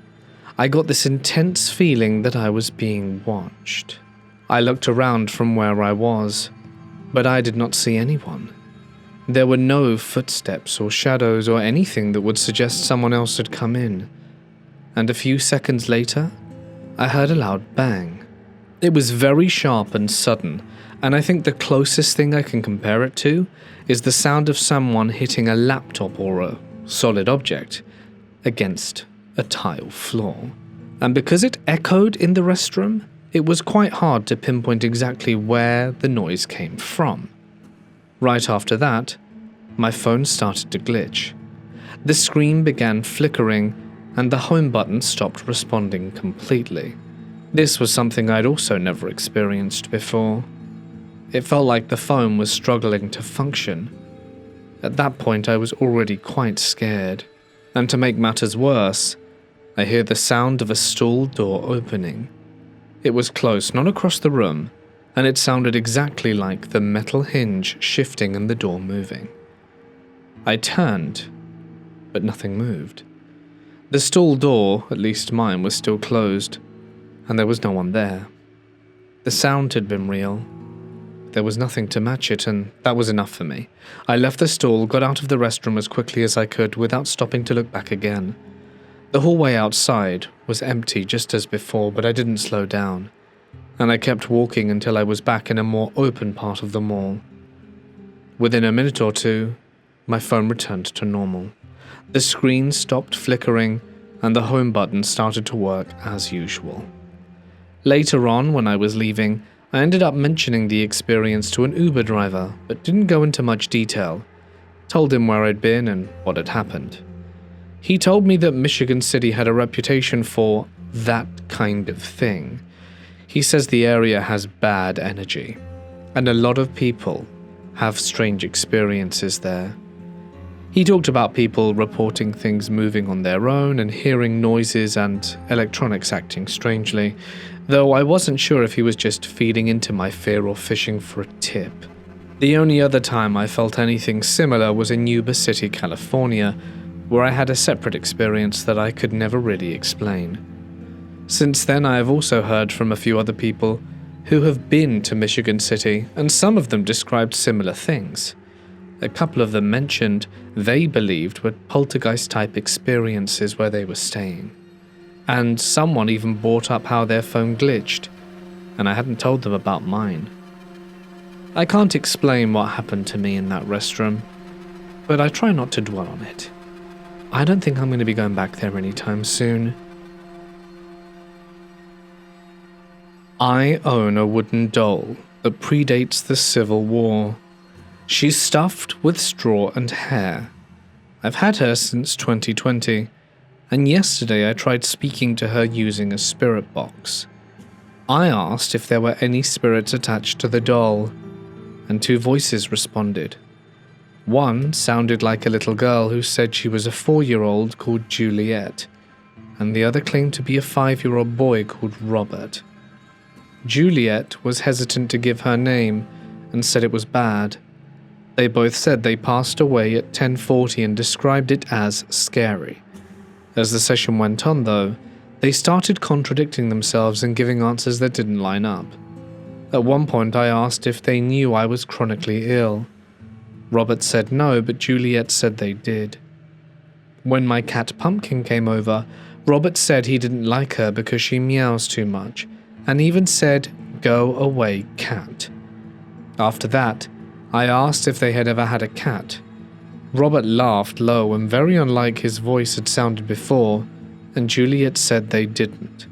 I got this intense feeling that I was being watched. I looked around from where I was, but I did not see anyone. There were no footsteps or shadows or anything that would suggest someone else had come in. And a few seconds later, I heard a loud bang. It was very sharp and sudden, and I think the closest thing I can compare it to is the sound of someone hitting a laptop or a solid object against a tile floor. And because it echoed in the restroom, it was quite hard to pinpoint exactly where the noise came from. Right after that, my phone started to glitch. The screen began flickering, and the home button stopped responding completely. This was something I'd also never experienced before. It felt like the phone was struggling to function. At that point, I was already quite scared, and to make matters worse, I hear the sound of a stall door opening. It was close, not across the room, and it sounded exactly like the metal hinge shifting and the door moving. I turned, but nothing moved. The stall door, at least mine, was still closed, and there was no one there. The sound had been real. There was nothing to match it, and that was enough for me. I left the stall, got out of the restroom as quickly as I could without stopping to look back again. The hallway outside was empty just as before, but I didn't slow down, and I kept walking until I was back in a more open part of the mall. Within a minute or two, my phone returned to normal. The screen stopped flickering, and the home button started to work as usual. Later on, when I was leaving, I ended up mentioning the experience to an Uber driver, but didn't go into much detail. Told him where I'd been and what had happened. He told me that Michigan City had a reputation for that kind of thing. He says the area has bad energy, and a lot of people have strange experiences there. He talked about people reporting things moving on their own and hearing noises and electronics acting strangely, though I wasn't sure if he was just feeding into my fear or fishing for a tip. The only other time I felt anything similar was in Yuba City, California, where I had a separate experience that I could never really explain. Since then, I have also heard from a few other people who have been to Michigan City, and some of them described similar things. A couple of them mentioned they believed were poltergeist-type experiences where they were staying. And someone even brought up how their phone glitched, and I hadn't told them about mine. I can't explain what happened to me in that restroom, but I try not to dwell on it. I don't think I'm going to be going back there anytime soon. I own a wooden doll that predates the Civil War. She's stuffed with straw and hair. I've had her since 2020, and yesterday I tried speaking to her using a spirit box. I asked if there were any spirits attached to the doll, and 2 voices responded. One sounded like a little girl who said she was a 4-year-old called Juliet, and the other claimed to be a 5-year-old boy called Robert. Juliet was hesitant to give her name and said it was bad. They both said they passed away at 10:40 and described it as scary. As the session went on, though, they started contradicting themselves and giving answers that didn't line up. At one point, I asked if they knew I was chronically ill. Robert said no, but Juliet said they did. When my cat Pumpkin came over, Robert said he didn't like her because she meows too much, and even said, "Go away, cat." After that, I asked if they had ever had a cat. Robert laughed low and very unlike his voice had sounded before, and Juliet said they didn't.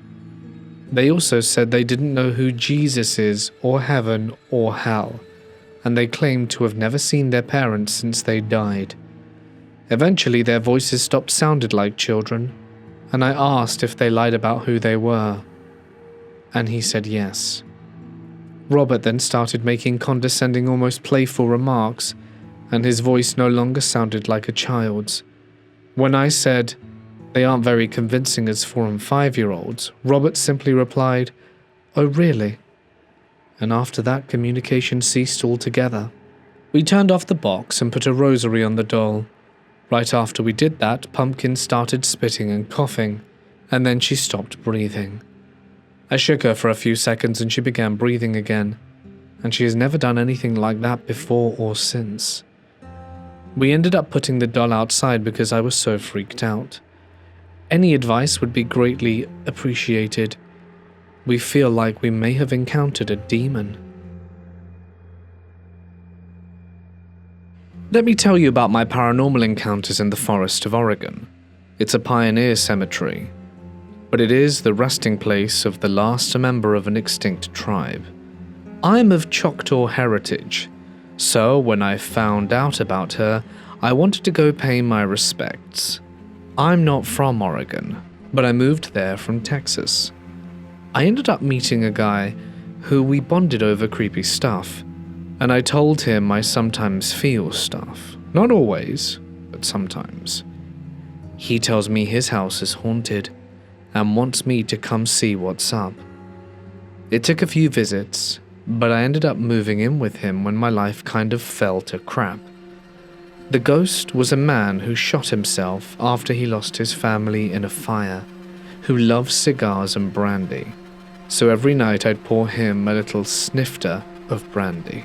They also said they didn't know who Jesus is, or heaven, or hell, and they claimed to have never seen their parents since they died. Eventually, their voices stopped sounding like children, and I asked if they lied about who they were, and he said yes. Robert then started making condescending, almost playful remarks, and his voice no longer sounded like a child's. When I said, "They aren't very convincing as 4- and 5-year-olds, Robert simply replied, "Oh really?" And after that, communication ceased altogether. We turned off the box and put a rosary on the doll. Right after we did that, Pumpkin started spitting and coughing, and then she stopped breathing. I shook her for a few seconds and she began breathing again, and she has never done anything like that before or since. We ended up putting the doll outside because I was so freaked out. Any advice would be greatly appreciated. We feel like we may have encountered a demon. Let me tell you about my paranormal encounters in the forest of Oregon. It's a pioneer cemetery, but it is the resting place of the last member of an extinct tribe. I'm of Choctaw heritage, so when I found out about her, I wanted to go pay my respects. I'm not from Oregon, but I moved there from Texas. I ended up meeting a guy who we bonded over creepy stuff, and I told him I sometimes feel stuff. Not always, but sometimes. He tells me his house is haunted and wants me to come see what's up. It took a few visits, but I ended up moving in with him when my life kind of fell to crap. The ghost was a man who shot himself after he lost his family in a fire, who loved cigars and brandy, so every night I'd pour him a little snifter of brandy.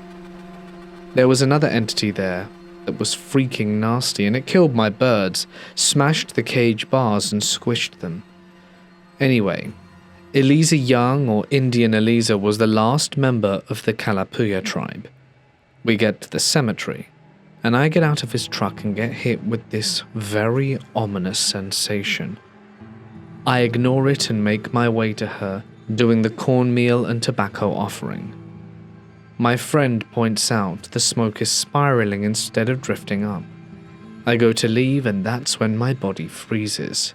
There was another entity there that was freaking nasty, and it killed my birds, smashed the cage bars and squished them. Anyway, Eliza Young, or Indian Eliza, was the last member of the Kalapuya tribe. We get to the cemetery, and I get out of his truck and get hit with this very ominous sensation. I ignore it and make my way to her, doing the cornmeal and tobacco offering. My friend points out the smoke is spiraling instead of drifting up. I go to leave, and that's when my body freezes.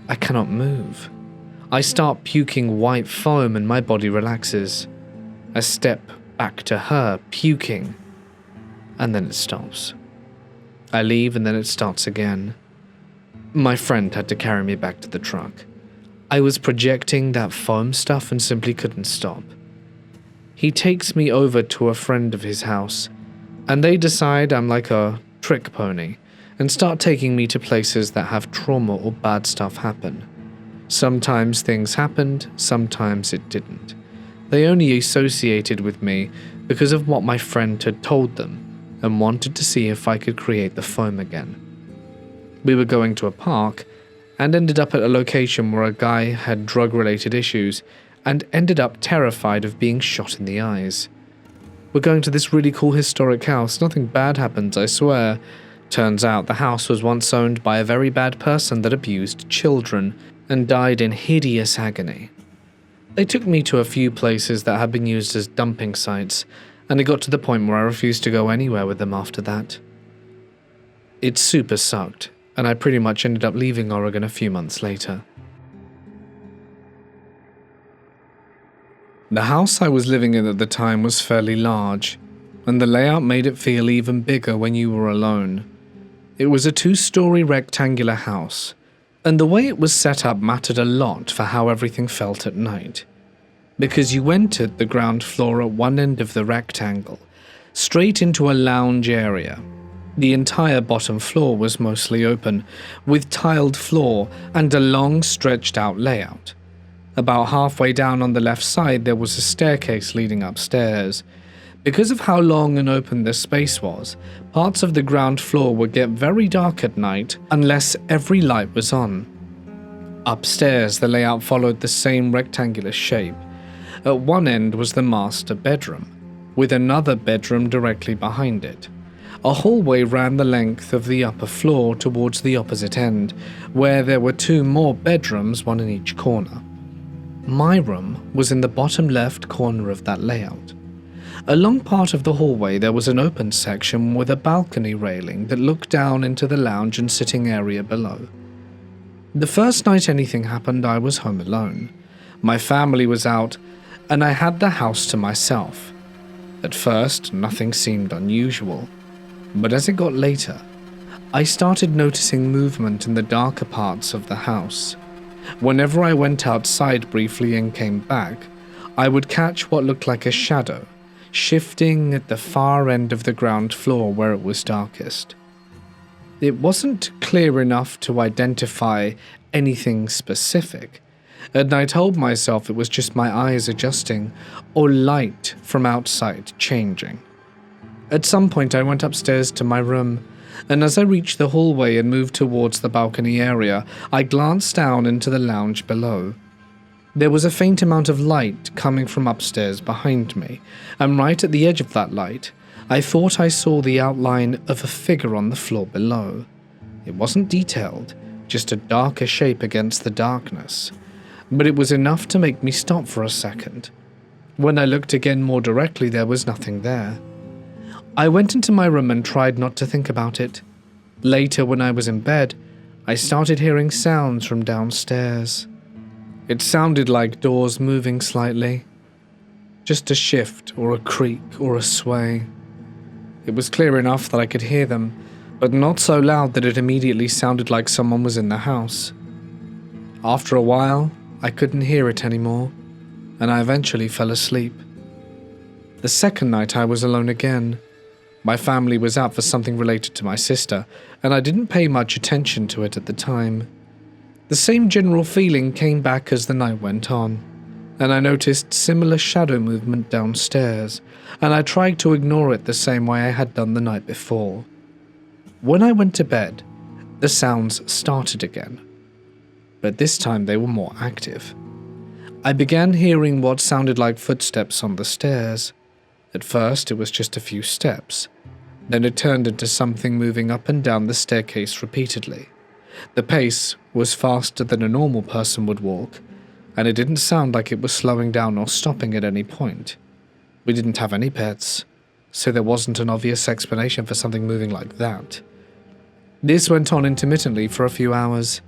I cannot move. I start puking white foam and my body relaxes. I step back to her, puking, and then it stops. I leave and then it starts again. My friend had to carry me back to the truck. I was projecting that foam stuff and simply couldn't stop. He takes me over to a friend of his house, and they decide I'm like a trick pony and start taking me to places that have trauma or bad stuff happen. Sometimes things happened, sometimes it didn't. They only associated with me because of what my friend had told them and wanted to see if I could create the foam again. We were going to a park and ended up at a location where a guy had drug-related issues and ended up terrified of being shot in the eyes. We're going to this really cool historic house. Nothing bad happens, I swear. Turns out the house was once owned by a very bad person that abused children and died in hideous agony. They took me to a few places that had been used as dumping sites, and it got to the point where I refused to go anywhere with them after that. It super sucked, and I pretty much ended up leaving Oregon a few months later. The house I was living in at the time was fairly large, and the layout made it feel even bigger when you were alone. It was a 2-story rectangular house, and the way it was set up mattered a lot for how everything felt at night. Because you entered the ground floor at one end of the rectangle, straight into a lounge area. The entire bottom floor was mostly open, with tiled floor and a long stretched out layout. About halfway down on the left side there was a staircase leading upstairs. Because of how long and open this space was, parts of the ground floor would get very dark at night unless every light was on. Upstairs, the layout followed the same rectangular shape. At one end was the master bedroom, with another bedroom directly behind it. A hallway ran the length of the upper floor towards the opposite end, where there were 2 more bedrooms, one in each corner. My room was in the bottom left corner of that layout. Along part of the hallway there was an open section with a balcony railing that looked down into the lounge and sitting area below. The first night anything happened, I was home alone. My family was out, and I had the house to myself. At first, nothing seemed unusual, but as it got later, I started noticing movement in the darker parts of the house. Whenever I went outside briefly and came back, I would catch what looked like a shadow, shifting at the far end of the ground floor where it was darkest. It wasn't clear enough to identify anything specific, and I told myself it was just my eyes adjusting or light from outside changing. At some point I went upstairs to my room, and as I reached the hallway and moved towards the balcony area, I glanced down into the lounge below. There was a faint amount of light coming from upstairs behind me, and right at the edge of that light, I thought I saw the outline of a figure on the floor below. It wasn't detailed, just a darker shape against the darkness, but it was enough to make me stop for a second. When I looked again more directly, there was nothing there. I went into my room and tried not to think about it. Later, when I was in bed, I started hearing sounds from downstairs. It sounded like doors moving slightly. Just a shift or a creak or a sway. It was clear enough that I could hear them, but not so loud that it immediately sounded like someone was in the house. After a while, I couldn't hear it anymore, and I eventually fell asleep. The second night I was alone again. My family was out for something related to my sister, and I didn't pay much attention to it at the time. The same general feeling came back as the night went on, and I noticed similar shadow movement downstairs, and I tried to ignore it the same way I had done the night before. When I went to bed, the sounds started again, but this time they were more active. I began hearing what sounded like footsteps on the stairs. At first it was just a few steps, then it turned into something moving up and down the staircase repeatedly. The pace was faster than a normal person would walk, and it didn't sound like it was slowing down or stopping at any point. We didn't have any pets, so there wasn't an obvious explanation for something moving like that. This went on intermittently for a few hours.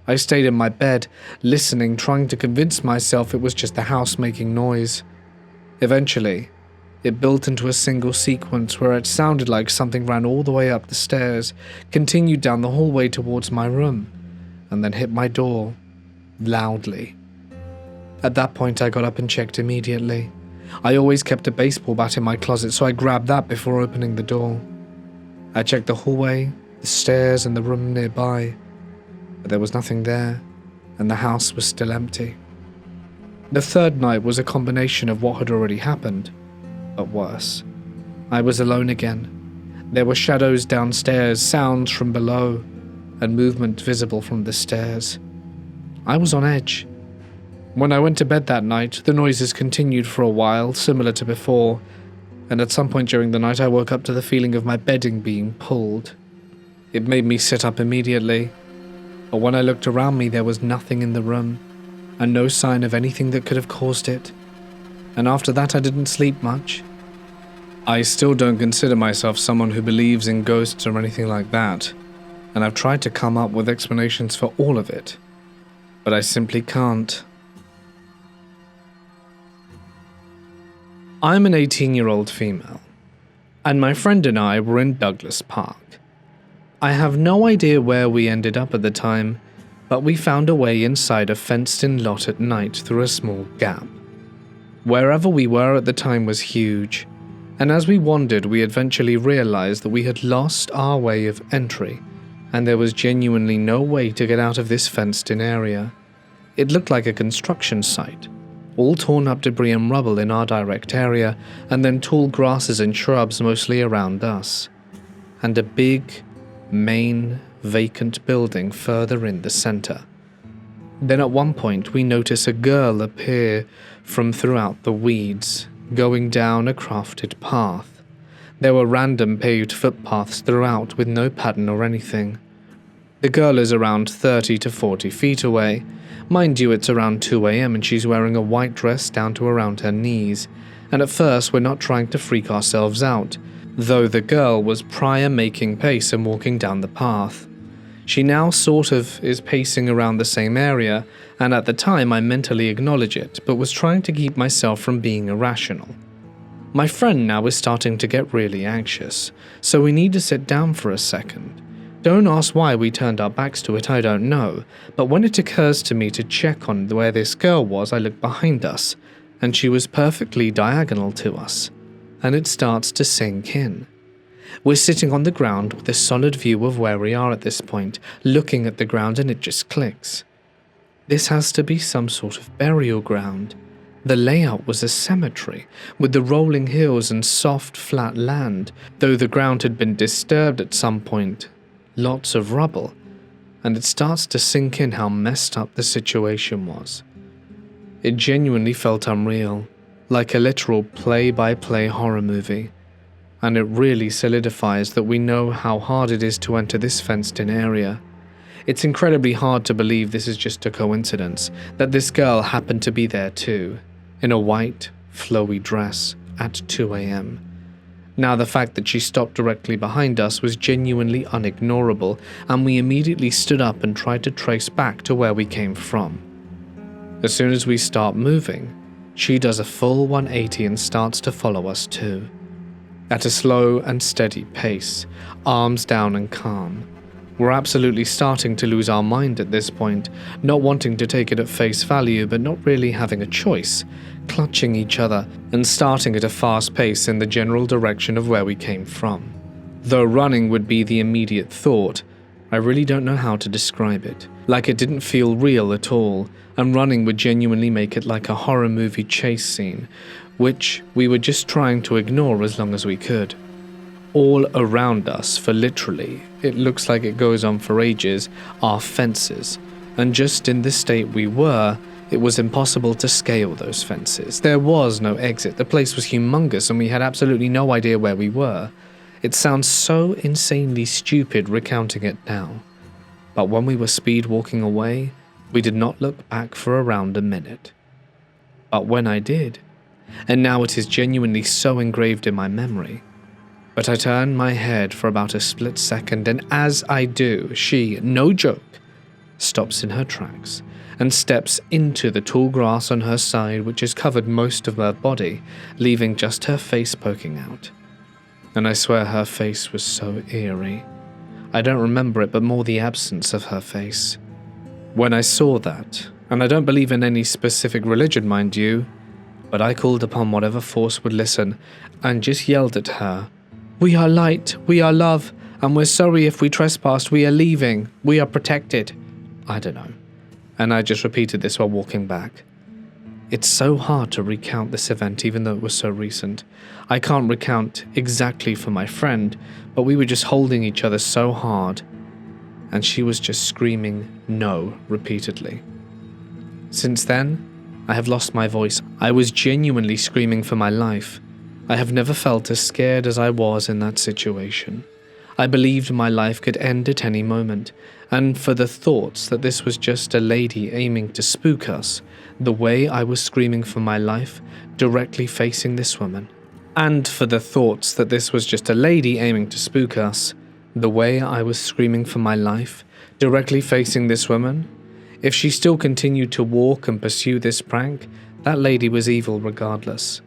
I stayed in my bed, listening, trying to convince myself it was just the house making noise. Eventually, it built into a single sequence where it sounded like something ran all the way up the stairs, continued down the hallway towards my room, and then hit my door, loudly. At that point I got up and checked immediately. I always kept a baseball bat in my closet, so I grabbed that before opening the door. I checked the hallway, the stairs, and the room nearby, but there was nothing there, and the house was still empty. The third night was a combination of what had already happened, but worse. I was alone again. There were shadows downstairs, sounds from below, and movement visible from the stairs. I was on edge. When I went to bed that night, the noises continued for a while, similar to before, and at some point during the night I woke up to the feeling of my bedding being pulled. It made me sit up immediately, but when I looked around me there was nothing in the room, and no sign of anything that could have caused it. And after that I didn't sleep much. I still don't consider myself someone who believes in ghosts or anything like that, and I've tried to come up with explanations for all of it, but I simply can't. I'm an 18-year-old female, and my friend and I were in Douglas Park. I have no idea where we ended up at the time, but we found a way inside a fenced-in lot at night through a small gap. Wherever we were at the time was huge, and as we wandered we eventually realized that we had lost our way of entry, and there was genuinely no way to get out of this fenced-in area. It looked like a construction site, all torn up debris and rubble in our direct area, and then tall grasses and shrubs mostly around us, and a big, main, vacant building further in the center. Then at one point we notice a girl appear from throughout the weeds, going down a crafted path. There were random paved footpaths throughout with no pattern or anything. The girl is around 30 to 40 feet away. Mind you, it's around 2 a.m. and she's wearing a white dress down to around her knees, and at first we're not trying to freak ourselves out, though the girl was prior making pace and walking down the path. She now sort of is pacing around the same area, and at the time I mentally acknowledge it, but was trying to keep myself from being irrational. My friend now is starting to get really anxious, so we need to sit down for a second. Don't ask why we turned our backs to it, I don't know, but when it occurs to me to check on where this girl was, I look behind us, and she was perfectly diagonal to us, and it starts to sink in. We're sitting on the ground with a solid view of where we are at this point, looking at the ground, and it just clicks. This has to be some sort of burial ground. The layout was a cemetery, with the rolling hills and soft, flat land, though the ground had been disturbed at some point. Lots of rubble, and it starts to sink in how messed up the situation was. It genuinely felt unreal, like a literal play-by-play horror movie, and it really solidifies that we know how hard it is to enter this fenced-in area. It's incredibly hard to believe this is just a coincidence, that this girl happened to be there too, in a white, flowy dress at 2 a.m. Now the fact that she stopped directly behind us was genuinely unignorable, and we immediately stood up and tried to trace back to where we came from. As soon as we start moving, she does a full 180 and starts to follow us too. At a slow and steady pace, arms down and calm. We're absolutely starting to lose our mind at this point, not wanting to take it at face value but not really having a choice, clutching each other and starting at a fast pace in the general direction of where we came from. Though running would be the immediate thought, I really don't know how to describe it. Like it didn't feel real at all, and running would genuinely make it like a horror movie chase scene, which we were just trying to ignore as long as we could. All around us, for literally, it looks like it goes on for ages, are fences, and just in the state we were, it was impossible to scale those fences. There was no exit, the place was humongous and we had absolutely no idea where we were. It sounds so insanely stupid recounting it now, but when we were speed walking away, we did not look back for around a minute. But when I did, and now it is genuinely so engraved in my memory, but I turn my head for about a split second, and as I do, she, no joke, stops in her tracks and steps into the tall grass on her side, which has covered most of her body, leaving just her face poking out. And I swear her face was so eerie. I don't remember it, but more the absence of her face. When I saw that, and I don't believe in any specific religion, mind you, but I called upon whatever force would listen and just yelled at her, "We are light, we are love, and we're sorry if we trespassed, we are leaving, we are protected." I don't know. And I just repeated this while walking back. It's so hard to recount this event even though it was so recent. I can't recount exactly for my friend, but we were just holding each other so hard, and she was just screaming no repeatedly. Since then, I have lost my voice. I was genuinely screaming for my life. I have never felt as scared as I was in that situation. I believed my life could end at any moment, and for the thoughts that this was just a lady aiming to spook us, the way I was screaming for my life, directly facing this woman. And for the thoughts that this was just a lady aiming to spook us, the way I was screaming for my life, directly facing this woman. If she still continued to walk and pursue this prank, that lady was evil regardless.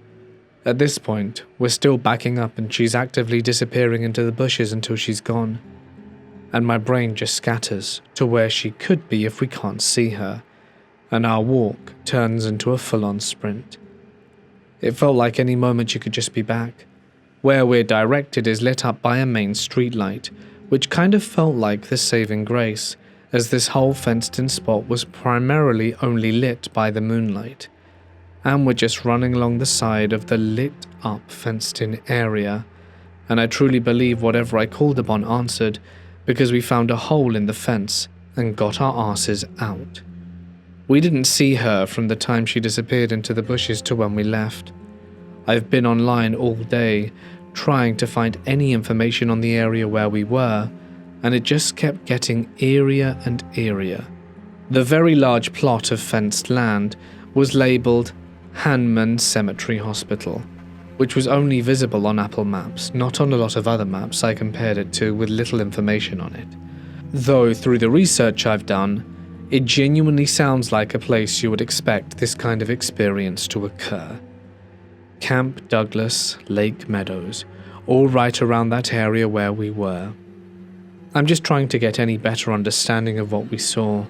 At this point, we're still backing up and she's actively disappearing into the bushes until she's gone. And my brain just scatters to where she could be if we can't see her, and our walk turns into a full-on sprint. It felt like any moment she could just be back. Where we're directed is lit up by a main streetlight, which kind of felt like the saving grace, as this whole fenced-in spot was primarily only lit by the moonlight. And we're just running along the side of the lit-up fenced-in area, and I truly believe whatever I called upon answered, because we found a hole in the fence and got our asses out. We didn't see her from the time she disappeared into the bushes to when we left. I've been online all day, trying to find any information on the area where we were, and it just kept getting eerier and eerier. The very large plot of fenced land was labelled Hanman Cemetery Hospital, which was only visible on Apple Maps, not on a lot of other maps I compared it to with little information on it. Though through the research I've done, it genuinely sounds like a place you would expect this kind of experience to occur. Camp Douglas, Lake Meadows, all right around that area where we were. I'm just trying to get any better understanding of what we saw,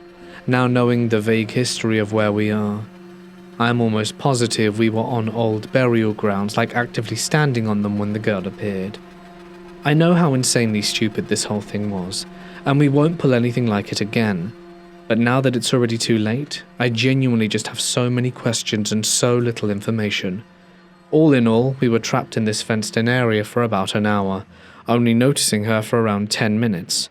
now knowing the vague history of where we are. I'm almost positive we were on old burial grounds, like actively standing on them when the girl appeared. I know how insanely stupid this whole thing was, and we won't pull anything like it again. But now that it's already too late, I genuinely just have so many questions and so little information. All in all, we were trapped in this fenced-in area for about an hour, only noticing her for around 10 minutes.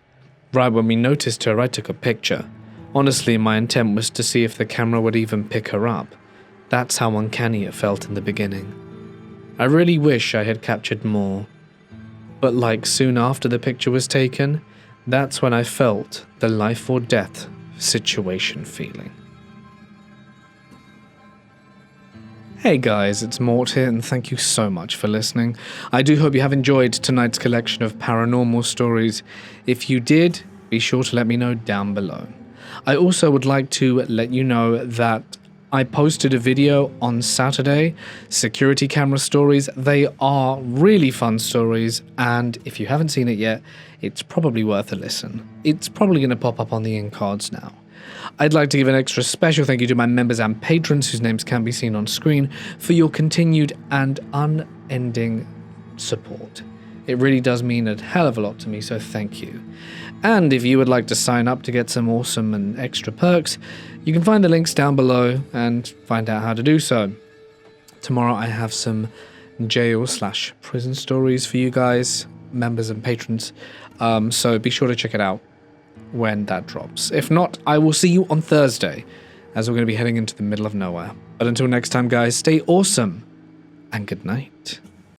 Right when we noticed her, I took a picture. Honestly, my intent was to see if the camera would even pick her up. That's how uncanny it felt in the beginning. I really wish I had captured more. But like soon after the picture was taken, that's when I felt the life or death situation feeling. Hey guys, it's Mort here, and thank you so much for listening. I do hope you have enjoyed tonight's collection of paranormal stories. If you did, be sure to let me know down below. I also would like to let you know that I posted a video on Saturday, security camera stories. They are really fun stories, and if you haven't seen it yet, it's probably worth a listen. It's probably going to pop up on the in cards now. I'd like to give an extra special thank you to my members and patrons whose names can be seen on screen for your continued and unending support. It really does mean a hell of a lot to me, so thank you. And if you would like to sign up to get some awesome and extra perks, you can find the links down below and find out how to do so. Tomorrow I have some jail/prison stories for you guys, members and patrons, so be sure to check it out when that drops. If not, I will see you on Thursday, as we're going to be heading into the middle of nowhere. But until next time, guys, stay awesome, and good night.